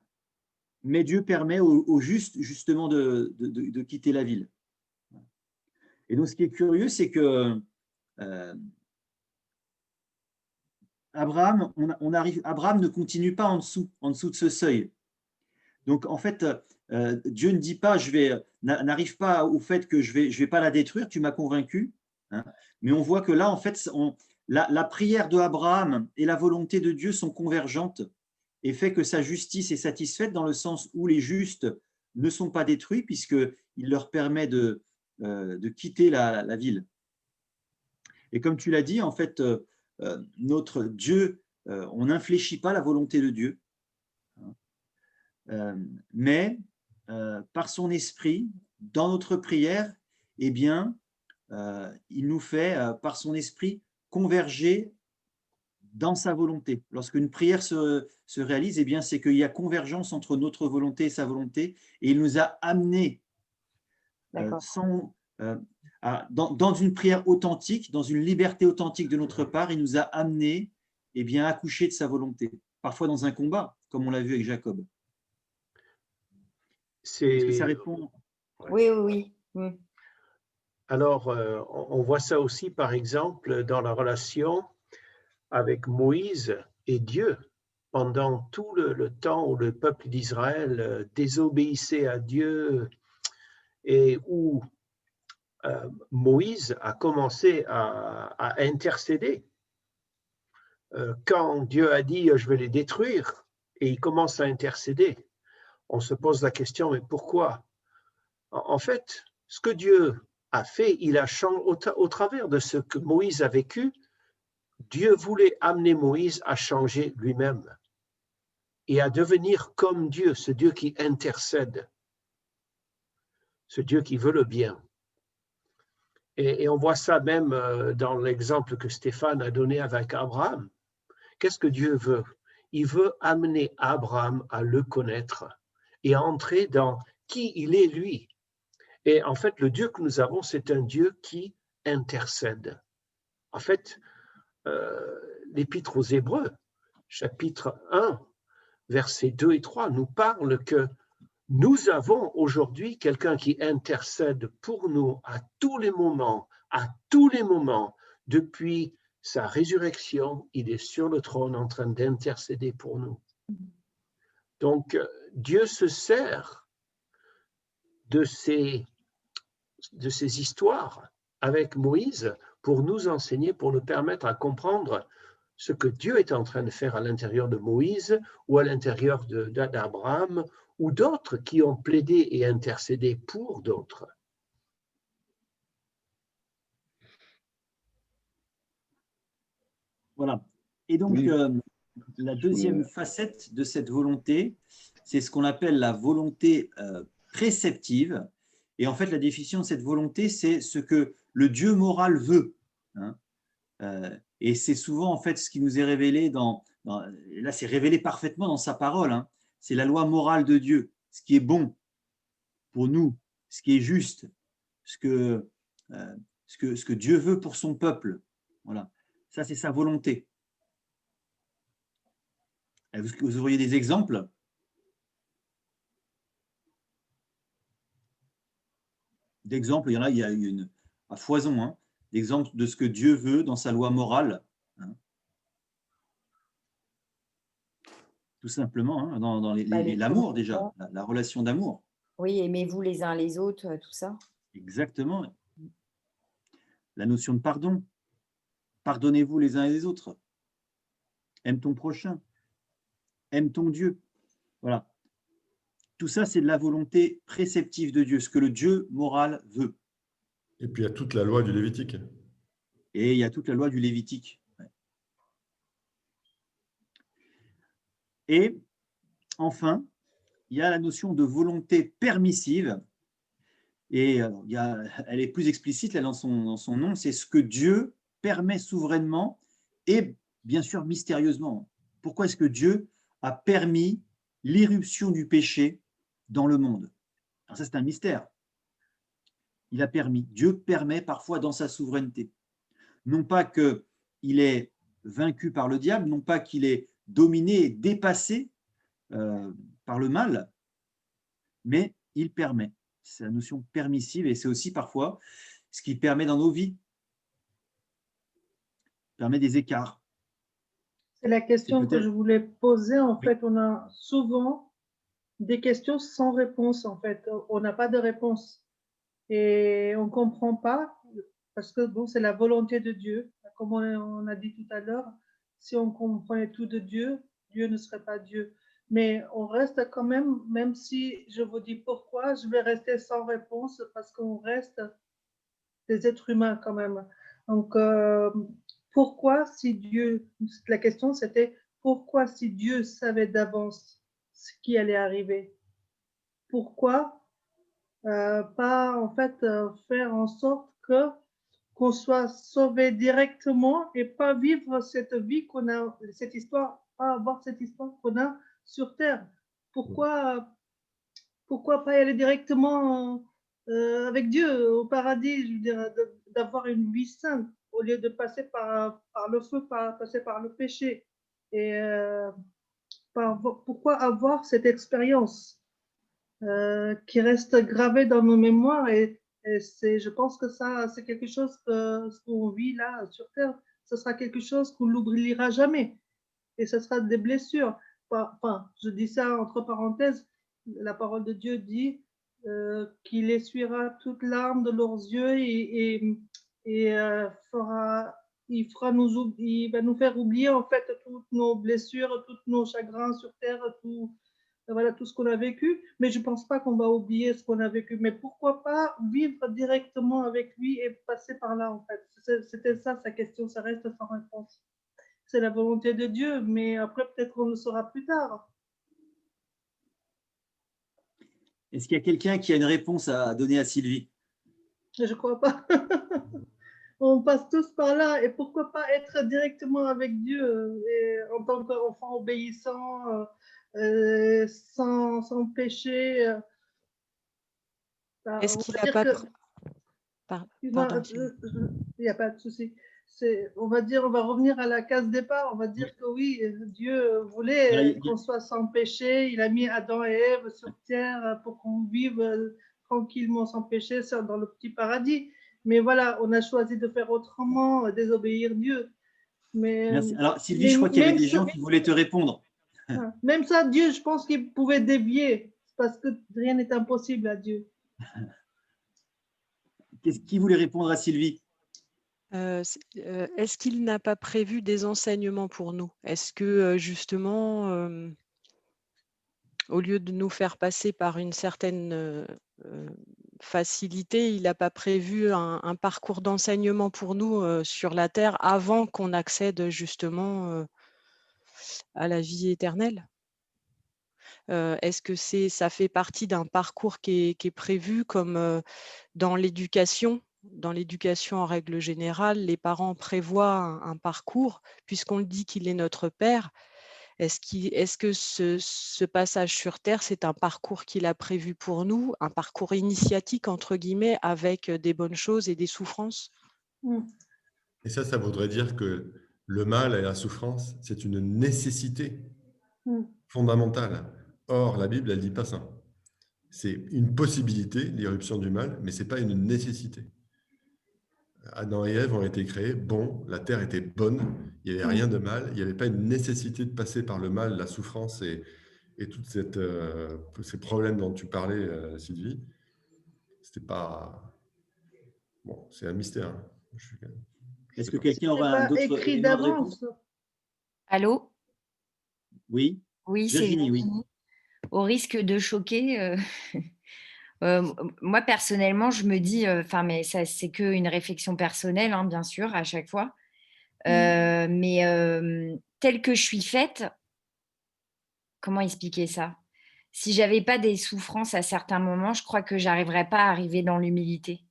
mais Dieu permet aux justes justement de quitter la ville. Et donc, ce qui est curieux, c'est que Abraham ne continue pas en dessous de ce seuil. Donc, en fait, Dieu ne dit pas, n'arrive pas au fait que je vais pas la détruire, tu m'as convaincu. Hein. Mais on voit que là, en fait, la prière de Abraham et la volonté de Dieu sont convergentes et fait que sa justice est satisfaite dans le sens où les justes ne sont pas détruits puisqu'il leur permet de quitter la ville. Et comme tu l'as dit, en fait, notre Dieu, on n'infléchit pas la volonté de Dieu. Mais par son esprit, dans notre prière, eh bien, il nous fait, par son esprit, converger dans sa volonté. Lorsqu'une prière se réalise, eh bien, c'est qu'il y a convergence entre notre volonté et sa volonté, et il nous a amenés dans une prière authentique, dans une liberté authentique de notre part, il nous a amenés eh bien, à accoucher de sa volonté, parfois dans un combat, comme on l'a vu avec Jacob. Est-ce que ça répond? Oui, oui, oui. Alors, on voit ça aussi, par exemple, dans la relation avec Moïse et Dieu. Pendant tout le temps où le peuple d'Israël désobéissait à Dieu et où Moïse a commencé à intercéder. Quand Dieu a dit « je vais les détruire » et il commence à intercéder, on se pose la question « mais pourquoi ?» En fait, ce que Dieu a fait, il a changé au travers de ce que Moïse a vécu. Dieu voulait amener Moïse à changer lui-même et à devenir comme Dieu, ce Dieu qui intercède, ce Dieu qui veut le bien. Et on voit ça même dans l'exemple que Stéphane a donné avec Abraham. Qu'est-ce que Dieu veut? Il veut amener Abraham à le connaître et à entrer dans qui il est lui. Et en fait, le Dieu que nous avons, c'est un Dieu qui intercède. En fait, l'Épître aux Hébreux, chapitre 1, versets 2 et 3, nous parle que nous avons aujourd'hui quelqu'un qui intercède pour nous à tous les moments, depuis sa résurrection, il est sur le trône en train d'intercéder pour nous. Donc, Dieu se sert de ces histoires avec Moïse pour nous enseigner, pour nous permettre à comprendre ce que Dieu est en train de faire à l'intérieur de Moïse ou à l'intérieur d'Abraham ou d'autres qui ont plaidé et intercédé pour d'autres. Voilà. Et donc, la deuxième facette de cette volonté, c'est ce qu'on appelle la volonté préceptive. Et en fait, la définition de cette volonté, c'est ce que le Dieu moral veut. Hein. Et c'est souvent en fait ce qui nous est révélé dans là, c'est révélé parfaitement dans sa parole. Hein. C'est la loi morale de Dieu, ce qui est bon pour nous, ce qui est juste, ce que Dieu veut pour son peuple. Voilà. Ça, c'est sa volonté. Vous auriez des exemples? D'exemples, il y a une à foison, hein, d'exemples de ce que Dieu veut dans sa loi morale. Hein. Tout simplement, hein, dans l'amour déjà, la relation d'amour. Oui, aimez-vous les uns les autres, tout ça. Exactement. La notion de pardon. Pardonnez-vous les uns et les autres. Aime ton prochain. Aime ton Dieu. Voilà. Tout ça, c'est de la volonté préceptive de Dieu, ce que le Dieu moral veut. Et puis il y a toute la loi du Lévitique. Et il y a toute la loi du Lévitique. Ouais. Et enfin, il y a la notion de volonté permissive. Et elle est plus explicite là, dans son nom, c'est ce que Dieu permet souverainement et bien sûr mystérieusement. Pourquoi est-ce que Dieu a permis l'irruption du péché dans le monde? Alors ça, c'est un mystère. Il a permis. Dieu permet parfois dans sa souveraineté. Non pas qu'il est vaincu par le diable, non pas qu'il est dominé et dépassé par le mal, mais il permet. C'est la notion permissive et c'est aussi parfois ce qui permet dans nos vies, permet des écarts. C'est la question que je voulais poser. En fait, on a souvent des questions sans réponse. En fait, on n'a pas de réponse et on ne comprend pas parce que bon, c'est la volonté de Dieu. Comme on a dit tout à l'heure, si on comprenait tout de Dieu, Dieu ne serait pas Dieu. Mais on reste quand même si je vous dis pourquoi, je vais rester sans réponse parce qu'on reste des êtres humains quand même. Donc, pourquoi si Dieu, la question c'était pourquoi si Dieu savait d'avance ce qui allait arriver, pourquoi pas en fait faire en sorte qu'on soit sauvé directement et pas vivre cette vie qu'on a, cette histoire, pas avoir cette histoire qu'on a sur terre. Pourquoi pas y aller directement avec Dieu au paradis, je veux dire, d'avoir une vie sainte au lieu de passer par le feu, passer par le péché. Et pourquoi avoir cette expérience qui reste gravée dans nos mémoires et je pense que ça, c'est quelque chose ce qu'on vit là sur Terre, ce sera quelque chose qu'on n'oubliera jamais. Et ce sera des blessures. Enfin, je dis ça entre parenthèses, la parole de Dieu dit qu'il essuiera toute larme de leurs yeux et il va nous faire oublier en fait toutes nos blessures, tous nos chagrins sur terre, voilà, tout ce qu'on a vécu. Mais je ne pense pas qu'on va oublier ce qu'on a vécu. Mais pourquoi pas vivre directement avec lui et passer par là en fait. C'était ça sa question, ça reste sans réponse. C'est la volonté de Dieu, mais après peut-être qu'on le saura plus tard. Est-ce qu'il y a quelqu'un qui a une réponse à donner à Sylvie? Je ne crois pas. On passe tous par là. Et pourquoi pas être directement avec Dieu et en tant qu'enfant obéissant, sans péché. Est-ce qu'il n'a pas... Pardon. Il n'y a pas de souci. On va revenir à la case départ. On va dire que oui, Dieu voulait qu'on soit sans péché. Il a mis Adam et Ève sur terre pour qu'on vive tranquillement sans péché dans le petit paradis. Mais voilà, on a choisi de faire autrement, désobéir Dieu. Mais, merci. Alors, Sylvie, je crois qu'il y avait des gens qui voulaient te répondre. Même ça, Dieu, je pense qu'il pouvait dévier parce que rien n'est impossible à Dieu. Qui voulait répondre à Sylvie? Est-ce qu'il n'a pas prévu des enseignements pour nous? Est-ce que justement, au lieu de nous faire passer par une certaine facilité, il n'a pas prévu un parcours d'enseignement pour nous sur la terre avant qu'on accède justement à la vie éternelle? Est-ce que ça fait partie d'un parcours qui est prévu comme dans l'éducation? Dans l'éducation en règle générale, les parents prévoient un parcours, puisqu'on le dit qu'il est notre Père. Est-ce que ce passage sur Terre, c'est un parcours qu'il a prévu pour nous, un parcours initiatique, entre guillemets, avec des bonnes choses et des souffrances? Et ça voudrait dire que le mal et la souffrance, c'est une nécessité fondamentale. Or, la Bible, elle ne dit pas ça. C'est une possibilité, l'irruption du mal, mais ce n'est pas une nécessité. Adam et Ève ont été créés bons, la terre était bonne, il n'y avait rien de mal, il n'y avait pas une nécessité de passer par le mal, la souffrance et tous ces problèmes dont tu parlais, Sylvie. C'était pas... Bon, c'est un mystère. Hein. Est-ce que quelqu'un aura pas d'autres écrit éléments de réponse? d'avance. Allô? Oui, c'est Virginie, oui. Virginie. Au risque de choquer, moi personnellement, je me dis, mais ça, c'est qu'une réflexion personnelle, hein, bien sûr, à chaque fois. Mais telle que je suis faite, comment expliquer ça? Si j'avais pas des souffrances à certains moments, je crois que j'arriverais pas à arriver dans l'humilité.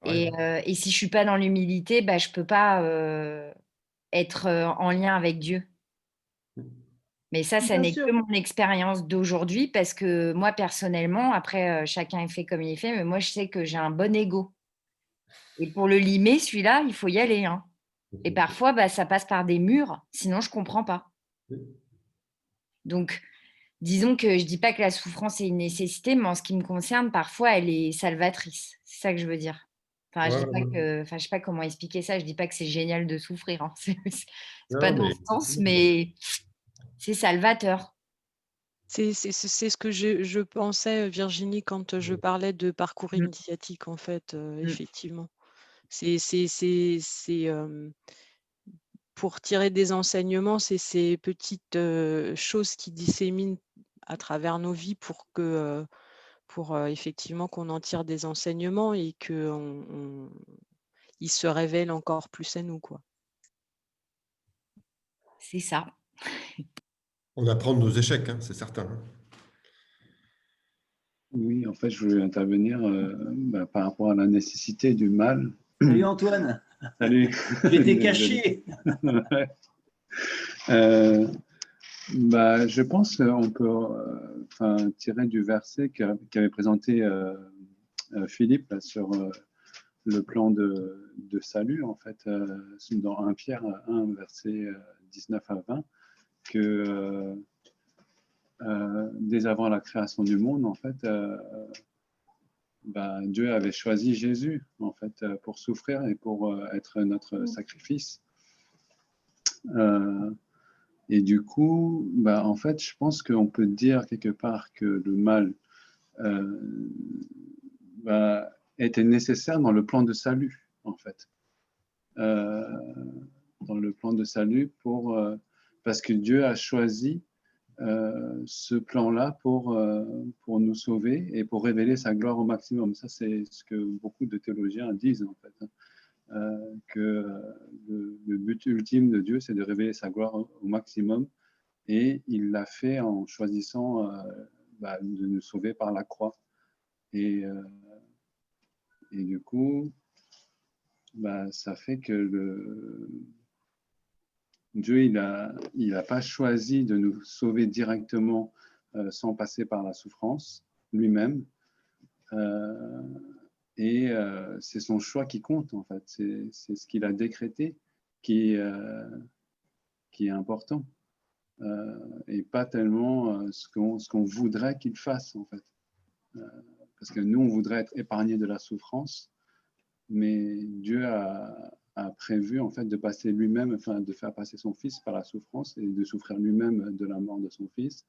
Ouais. Et si je suis pas dans l'humilité, je peux pas être en lien avec Dieu. Mais ça bien n'est sûr. que mon expérience d'aujourd'hui parce que moi, personnellement, après, chacun est fait comme il est fait, mais moi, je sais que j'ai un bon ego. Et pour le limer, celui-là, il faut y aller. Hein. Et parfois, ça passe par des murs, sinon je comprends pas. Donc, disons que je dis pas que la souffrance est une nécessité, mais en ce qui me concerne, parfois, elle est salvatrice. C'est ça que je veux dire. Je dis pas que, je sais pas comment expliquer ça. Je dis pas que c'est génial de souffrir. Hein. C'est pas dans ce sens, mais c'est salvateur. C'est ce que je pensais, Virginie, quand je parlais de parcours initiatique, en fait, effectivement. C'est pour tirer des enseignements, c'est ces petites choses qui disséminent à travers nos vies pour effectivement qu'on en tire des enseignements et qu'ils se révèlent encore plus à nous, quoi. C'est ça. On apprend de nos échecs, hein, c'est certain. Hein. Oui, en fait, je voulais intervenir par rapport à la nécessité du mal. Salut Antoine. Salut. J'étais caché. Je pense qu'on peut tirer du verset qu'avait présenté Philippe là, sur le plan de salut, en fait, dans 1 Pierre 1, verset 19 à 20, que dès avant la création du monde, en fait, Dieu avait choisi Jésus, en fait, pour souffrir et pour être notre sacrifice. Et du coup, en fait, je pense qu'on peut dire quelque part que le mal était nécessaire dans le plan de salut, en fait. Dans le plan de salut parce que Dieu a choisi ce plan-là pour nous sauver et pour révéler sa gloire au maximum. Ça, c'est ce que beaucoup de théologiens disent, en fait. Que le but ultime de Dieu, c'est de révéler sa gloire au maximum. Et il l'a fait en choisissant de nous sauver par la croix. Et du coup, ça fait que Dieu, il a pas choisi de nous sauver directement sans passer par la souffrance lui-même. Et c'est son choix qui compte, en fait. C'est ce qu'il a décrété qui est important. Et pas tellement ce qu'on voudrait qu'il fasse, en fait. Parce que nous, on voudrait être épargnés de la souffrance, mais Dieu a prévu, en fait, de passer lui-même, de faire passer son Fils par la souffrance et de souffrir lui-même de la mort de son Fils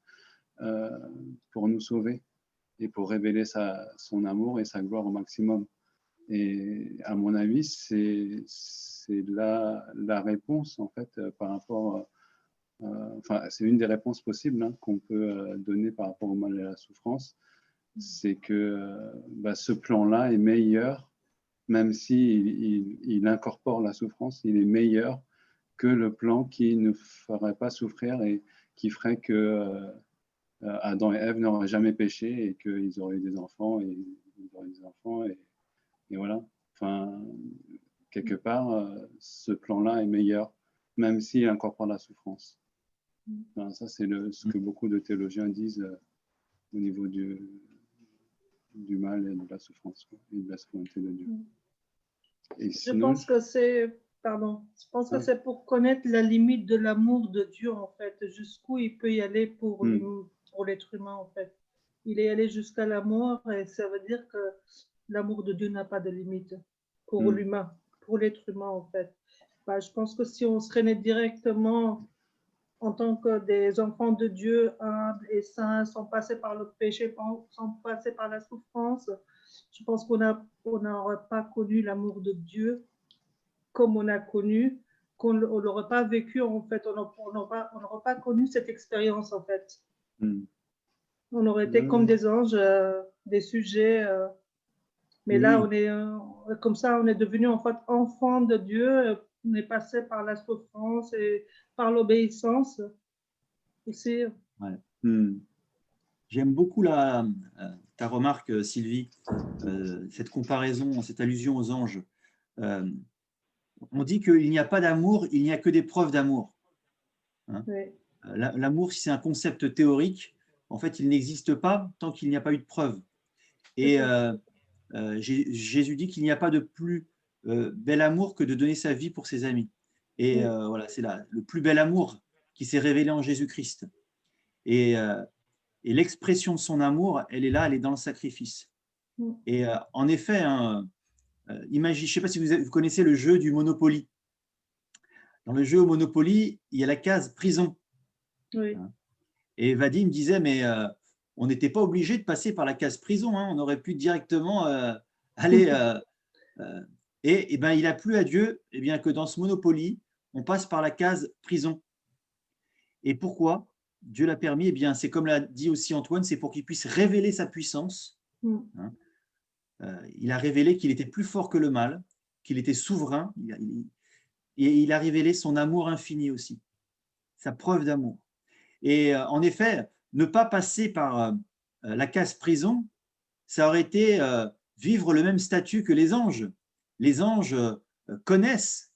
pour nous sauver et pour révéler son amour et sa gloire au maximum. Et à mon avis, c'est la réponse, en fait, par rapport... c'est une des réponses possibles qu'on peut donner par rapport au mal et à la souffrance. C'est que ce plan-là est meilleur, même s'il il incorpore la souffrance, il est meilleur que le plan qui ne ferait pas souffrir et qui ferait que Adam et Ève n'auraient jamais péché et qu'ils auraient des enfants et voilà. Quelque part, ce plan-là est meilleur. même s'il incorpore la souffrance. Enfin, ça, c'est ce que beaucoup de théologiens disent au niveau du mal et de la souffrance, quoi, et de la souveraineté de Dieu. Et je pense que c'est, pardon, je pense que c'est pour connaître la limite de l'amour de Dieu, en fait, jusqu'où il peut y aller pour l'être humain, en fait. Il est allé jusqu'à la mort, et ça veut dire que l'amour de Dieu n'a pas de limite pour l'humain, pour l'être humain, en fait. Bah, je pense que si on serait né directement en tant que des enfants de Dieu humbles et saints, sans passer par le péché, sans passer par la souffrance, je pense qu'on n'aurait pas connu l'amour de Dieu comme on a connu, qu'on ne l'aurait pas vécu, en fait. On n'aurait pas connu cette expérience, en fait. On aurait été comme des anges, des sujets. Mais là, on est comme ça, on est devenu en fait enfant de Dieu. On est passé par la souffrance et par l'obéissance aussi. Ouais. J'aime beaucoup ta remarque, Sylvie, cette comparaison, cette allusion aux anges. On dit qu'il n'y a pas d'amour, il n'y a que des preuves d'amour. Hein. Oui. L'amour, si c'est un concept théorique, en fait, il n'existe pas tant qu'il n'y a pas eu de preuve. Et Jésus dit qu'il n'y a pas de plus bel amour que de donner sa vie pour ses amis. Et voilà, c'est le plus bel amour qui s'est révélé en Jésus-Christ. Et l'expression de son amour, elle est là, elle est dans le sacrifice. Et en effet, hein, je ne sais pas si vous connaissez le jeu du Monopoly. Dans le jeu au Monopoly, il y a la case prison. Oui. Et Vadim disait, mais on n'était pas obligé de passer par la case prison, hein, on aurait pu directement aller. Et ben, il a plu à Dieu bien, que dans ce Monopoly, on passe par la case prison. Et pourquoi Dieu l'a permis? Eh bien, c'est comme l'a dit aussi Antoine, c'est pour qu'il puisse révéler sa puissance. Hein. Il a révélé qu'il était plus fort que le mal, qu'il était souverain, et il a révélé son amour infini aussi, sa preuve d'amour. Et en effet, ne pas passer par la case prison, ça aurait été vivre le même statut que les anges. Les anges connaissent,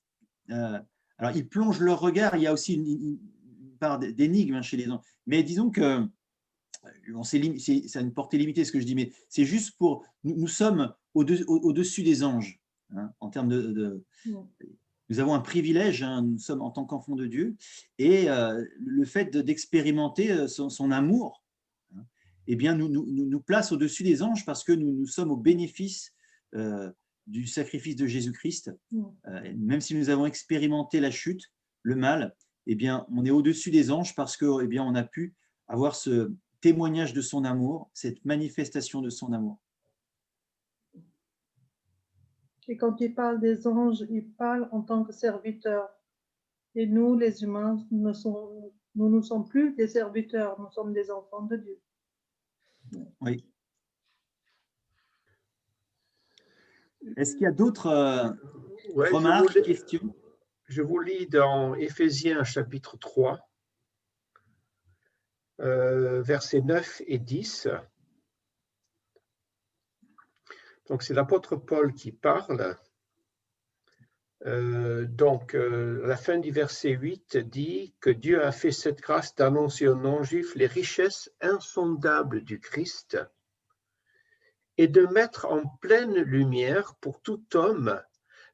alors ils plongent leur regard, il y a aussi une part d'énigme chez les anges, mais disons que c'est à une portée limitée ce que je dis, mais c'est juste pour, nous sommes au-dessus des anges, hein, en termes nous avons un privilège, hein, nous sommes en tant qu'enfants de Dieu, et le fait d'expérimenter son amour, hein, eh bien, nous place au-dessus des anges parce que nous sommes au bénéfice du sacrifice de Jésus-Christ. Même si nous avons expérimenté la chute, le mal, eh bien, on est au-dessus des anges parce que, eh bien, on a pu avoir ce témoignage de son amour, cette manifestation de son amour. Et quand il parle des anges, il parle en tant que serviteurs. Et nous, les humains, nous ne sommes plus des serviteurs, nous sommes des enfants de Dieu. Oui. Est-ce qu'il y a d'autres remarques, questions? Je vous lis dans Éphésiens chapitre 3, versets 9 et 10. Donc, c'est l'apôtre Paul qui parle. La fin du verset 8 dit que Dieu a fait cette grâce d'annoncer aux non-juifs les richesses insondables du Christ et de mettre en pleine lumière pour tout homme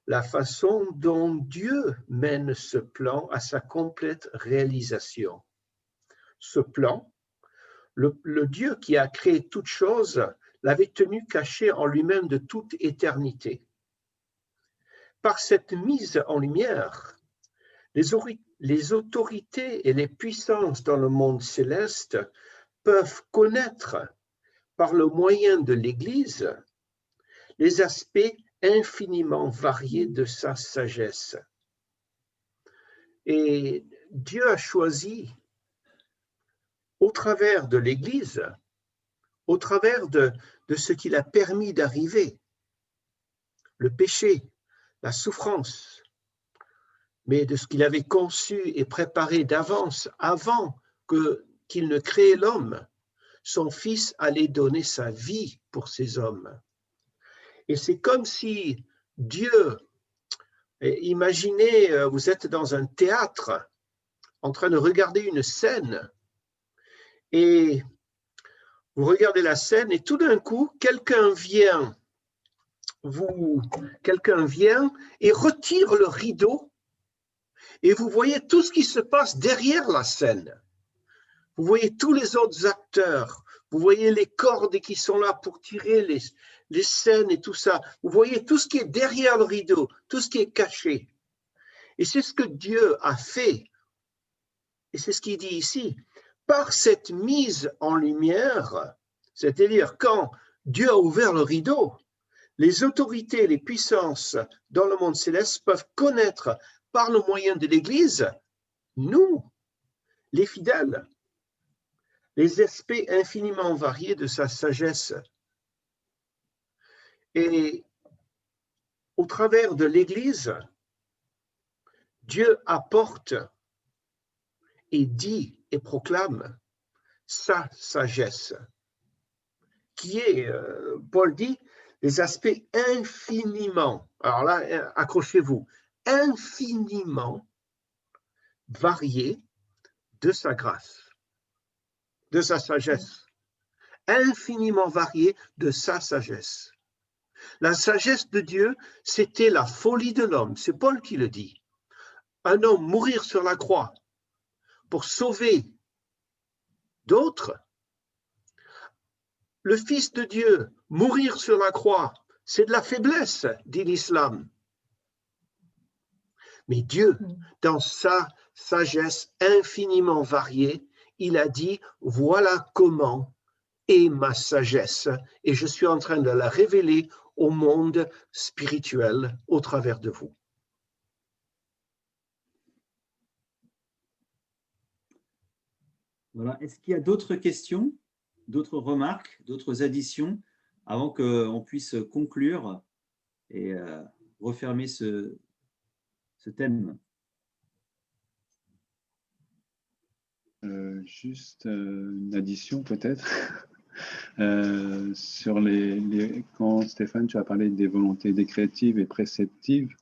la façon dont Dieu mène ce plan à sa complète réalisation. Ce plan, le Dieu qui a créé toutes choses l'avait tenu caché en lui-même de toute éternité. Par cette mise en lumière, les autorités et les puissances dans le monde céleste peuvent connaître, par le moyen de l'Église, les aspects infiniment variés de sa sagesse. Et Dieu a choisi, au travers de l'Église, au travers de ce qu'il a permis d'arriver, le péché, la souffrance, mais de ce qu'il avait conçu et préparé d'avance, avant qu'il ne crée l'homme, son Fils allait donner sa vie pour ces hommes. Et c'est comme si Dieu Et imaginez, vous êtes dans un théâtre en train de regarder une scène et vous regardez la scène et tout d'un coup, quelqu'un vient et retire le rideau et vous voyez tout ce qui se passe derrière la scène. Vous voyez tous les autres acteurs, vous voyez les cordes qui sont là pour tirer les scènes et tout ça. Vous voyez tout ce qui est derrière le rideau, tout ce qui est caché. Et c'est ce que Dieu a fait. Et c'est ce qu'il dit ici. Par cette mise en lumière, c'est-à-dire quand Dieu a ouvert le rideau, les autorités, les puissances dans le monde céleste peuvent connaître par le moyen de l'Église, nous, les fidèles, les aspects infiniment variés de sa sagesse. Et au travers de l'Église, Dieu apporte et dit et proclame sa sagesse, qui est, Paul dit, les aspects infiniment, alors là, accrochez-vous, infiniment variés de sa grâce, de sa sagesse, infiniment variés de sa sagesse. La sagesse de Dieu, c'était la folie de l'homme, c'est Paul qui le dit. Un homme mourir sur la croix pour sauver d'autres. Le Fils de Dieu, mourir sur la croix, c'est de la faiblesse, dit l'islam. Mais Dieu, dans sa sagesse infiniment variée, il a dit, voilà comment est ma sagesse, et je suis en train de la révéler au monde spirituel au travers de vous. Voilà. Est-ce qu'il y a d'autres questions, d'autres remarques, d'autres additions avant qu'on puisse conclure et refermer ce thème? Juste une addition peut-être. Sur quand Stéphane, tu as parlé des volontés décrétives et préceptives,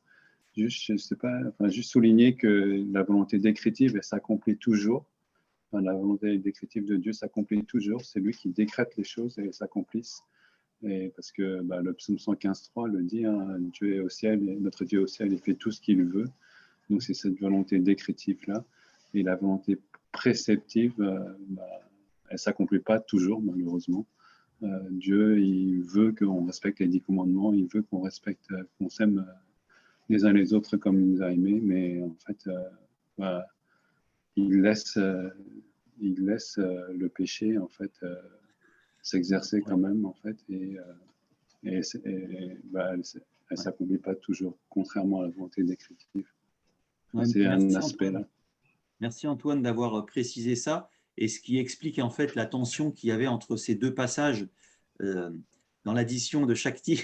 juste, je sais pas, juste souligner que la volonté décrétive, elle s'accomplit toujours. La volonté décrétive de Dieu s'accomplit toujours. C'est lui qui décrète les choses et elles s'accomplissent. Et parce que le psaume 115.3 le dit, hein, Dieu est au ciel, notre Dieu est au ciel, il fait tout ce qu'il veut. Donc c'est cette volonté décrétive-là. Et la volonté préceptive, elle ne s'accomplit pas toujours, malheureusement. Dieu, il veut qu'on respecte les 10 commandements, il veut qu'on respecte, qu'on s'aime les uns les autres comme il nous a aimés, mais en fait, il laisse le péché, en fait, s'exercer quand même, en fait, et elle ne s'accomplit pas toujours, contrairement à la volonté décrétive. Ouais, c'est un aspect là. Merci Antoine d'avoir précisé ça, et ce qui explique en fait la tension qu'il y avait entre ces deux passages dans l'addition de Shakti,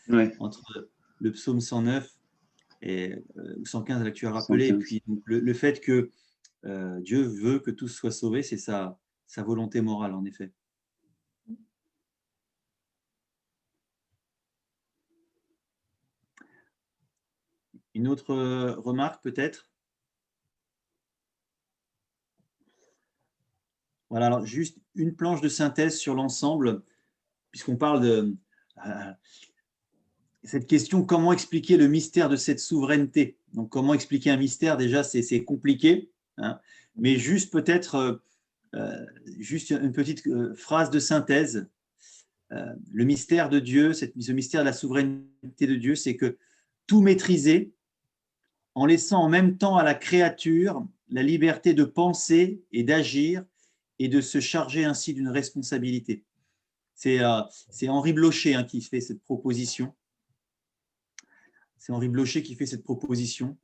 ouais. entre le psaume 109 et 115 là que tu as rappelé, 115. Et puis donc, le fait que Dieu veut que tous soient sauvés, c'est sa volonté morale en effet. Une autre remarque peut-être? Voilà, alors juste une planche de synthèse sur l'ensemble, puisqu'on parle de cette question, comment expliquer le mystère de cette souveraineté? Donc, comment expliquer un mystère? Déjà, c'est compliqué, hein, mais juste peut-être juste une petite phrase de synthèse. Le mystère de Dieu, ce mystère de la souveraineté de Dieu, c'est que tout maîtriser en laissant en même temps à la créature la liberté de penser et d'agir et de se charger ainsi d'une responsabilité. C'est Henri Blocher qui fait cette proposition. C'est Henri Blocher qui fait cette proposition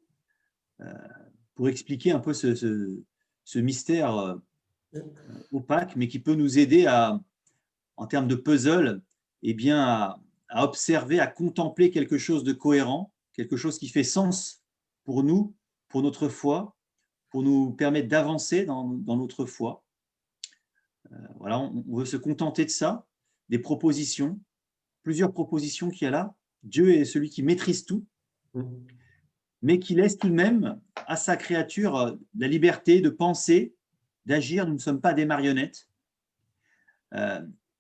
pour expliquer un peu ce mystère opaque, mais qui peut nous aider en termes de puzzle, à observer, à contempler quelque chose de cohérent, quelque chose qui fait sens pour nous, pour notre foi, pour nous permettre d'avancer dans notre foi. Voilà, on veut se contenter de ça, des propositions, plusieurs propositions qu'il y a là. Dieu est celui qui maîtrise tout. mais qui laisse tout de même à sa créature la liberté de penser, d'agir. Nous ne sommes pas des marionnettes.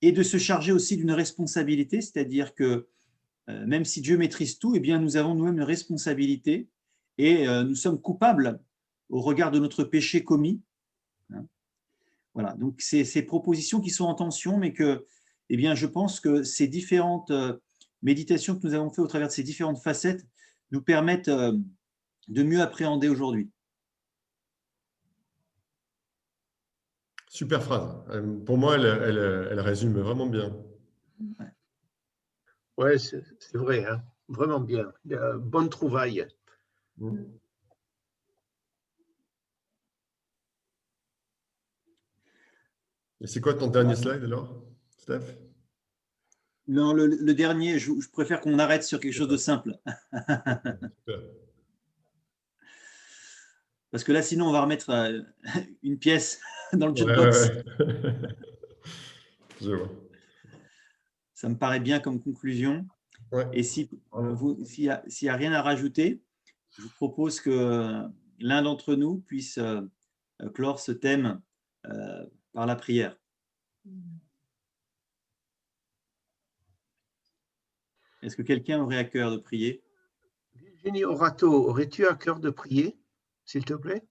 Et de se charger aussi d'une responsabilité, c'est-à-dire que même si Dieu maîtrise tout, eh bien, nous avons nous-mêmes une responsabilité et nous sommes coupables au regard de notre péché commis. Voilà, donc c'est ces propositions qui sont en tension, mais que, eh bien, je pense que ces différentes méditations que nous avons faites au travers de ces différentes facettes nous permettent de mieux appréhender aujourd'hui. Super phrase. Pour moi, elle résume vraiment bien. Ouais, c'est vrai, hein. Vraiment bien. Bonne trouvaille. Et c'est quoi ton dernier slide alors, Steph? Non, le dernier, je préfère qu'on arrête sur quelque chose de simple. Super. Parce que là, sinon, on va remettre une pièce dans le jukebox. Ouais. Je vois. Ça me paraît bien comme conclusion. Ouais. Et s'il n'y a rien à rajouter, je vous propose que l'un d'entre nous puisse clore ce thème par la prière. Est-ce que quelqu'un aurait à cœur de prier? Virginie Orato, aurais-tu à cœur de prier, s'il te plaît?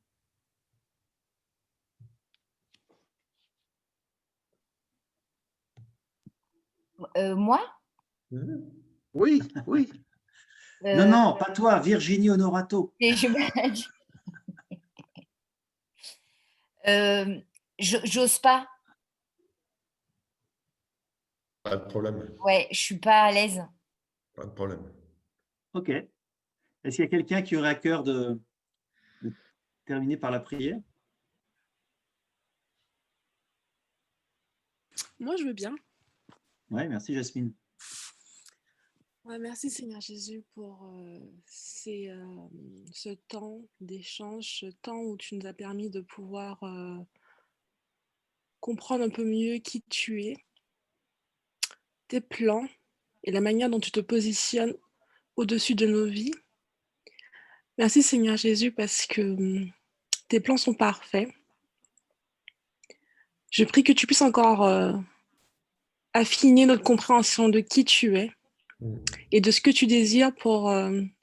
Moi? Oui, oui. Non, non, pas toi, Virginie Honorato. J'ose pas. Pas de problème. Ouais, je suis pas à l'aise. Pas de problème. Ok. Est-ce qu'il y a quelqu'un qui aurait à cœur de terminer par la prière? Moi, je veux bien. Oui, merci Jasmine. Ouais, merci Seigneur Jésus pour ce temps d'échange, ce temps où tu nous as permis de pouvoir comprendre un peu mieux qui tu es, tes plans et la manière dont tu te positionnes au-dessus de nos vies. Merci Seigneur Jésus parce que tes plans sont parfaits. Je prie que tu puisses encore affiner notre compréhension de qui tu es et de ce que tu désires pour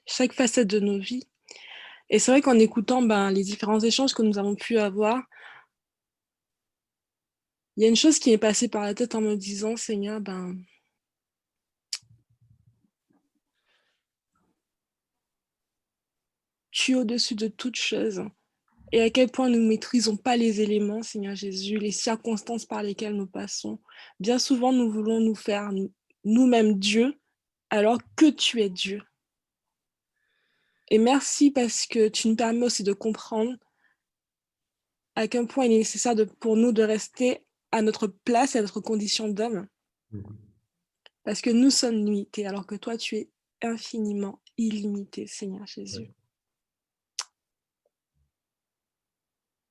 chaque facette de nos vies. Et c'est vrai qu'en écoutant les différents échanges que nous avons pu avoir, il y a une chose qui m'est passée par la tête en me disant, Seigneur, tu es au-dessus de toutes choses. Et à quel point nous ne maîtrisons pas les éléments, Seigneur Jésus, les circonstances par lesquelles nous passons. Bien souvent, nous voulons nous faire nous-mêmes Dieu, alors que tu es Dieu. Et merci parce que tu nous permets aussi de comprendre à quel point il est nécessaire pour nous de rester à notre place et à notre condition d'homme. Parce que nous sommes limités, alors que toi, tu es infiniment illimité, Seigneur Jésus.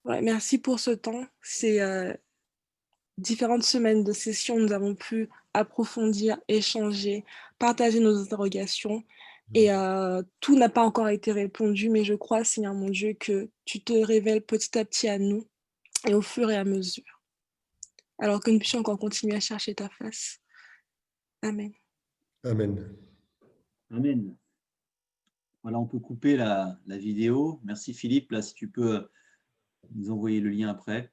Ouais, merci pour ce temps. Ces différentes semaines de sessions, nous avons pu approfondir, échanger, partager nos interrogations. Et tout n'a pas encore été répondu, mais je crois, Seigneur mon Dieu, que tu te révèles petit à petit à nous et au fur et à mesure. Alors que nous puissions encore continuer à chercher ta face. Amen. Amen. Amen. Voilà, on peut couper la vidéo. Merci Philippe. Là, si tu peux nous envoyer le lien après.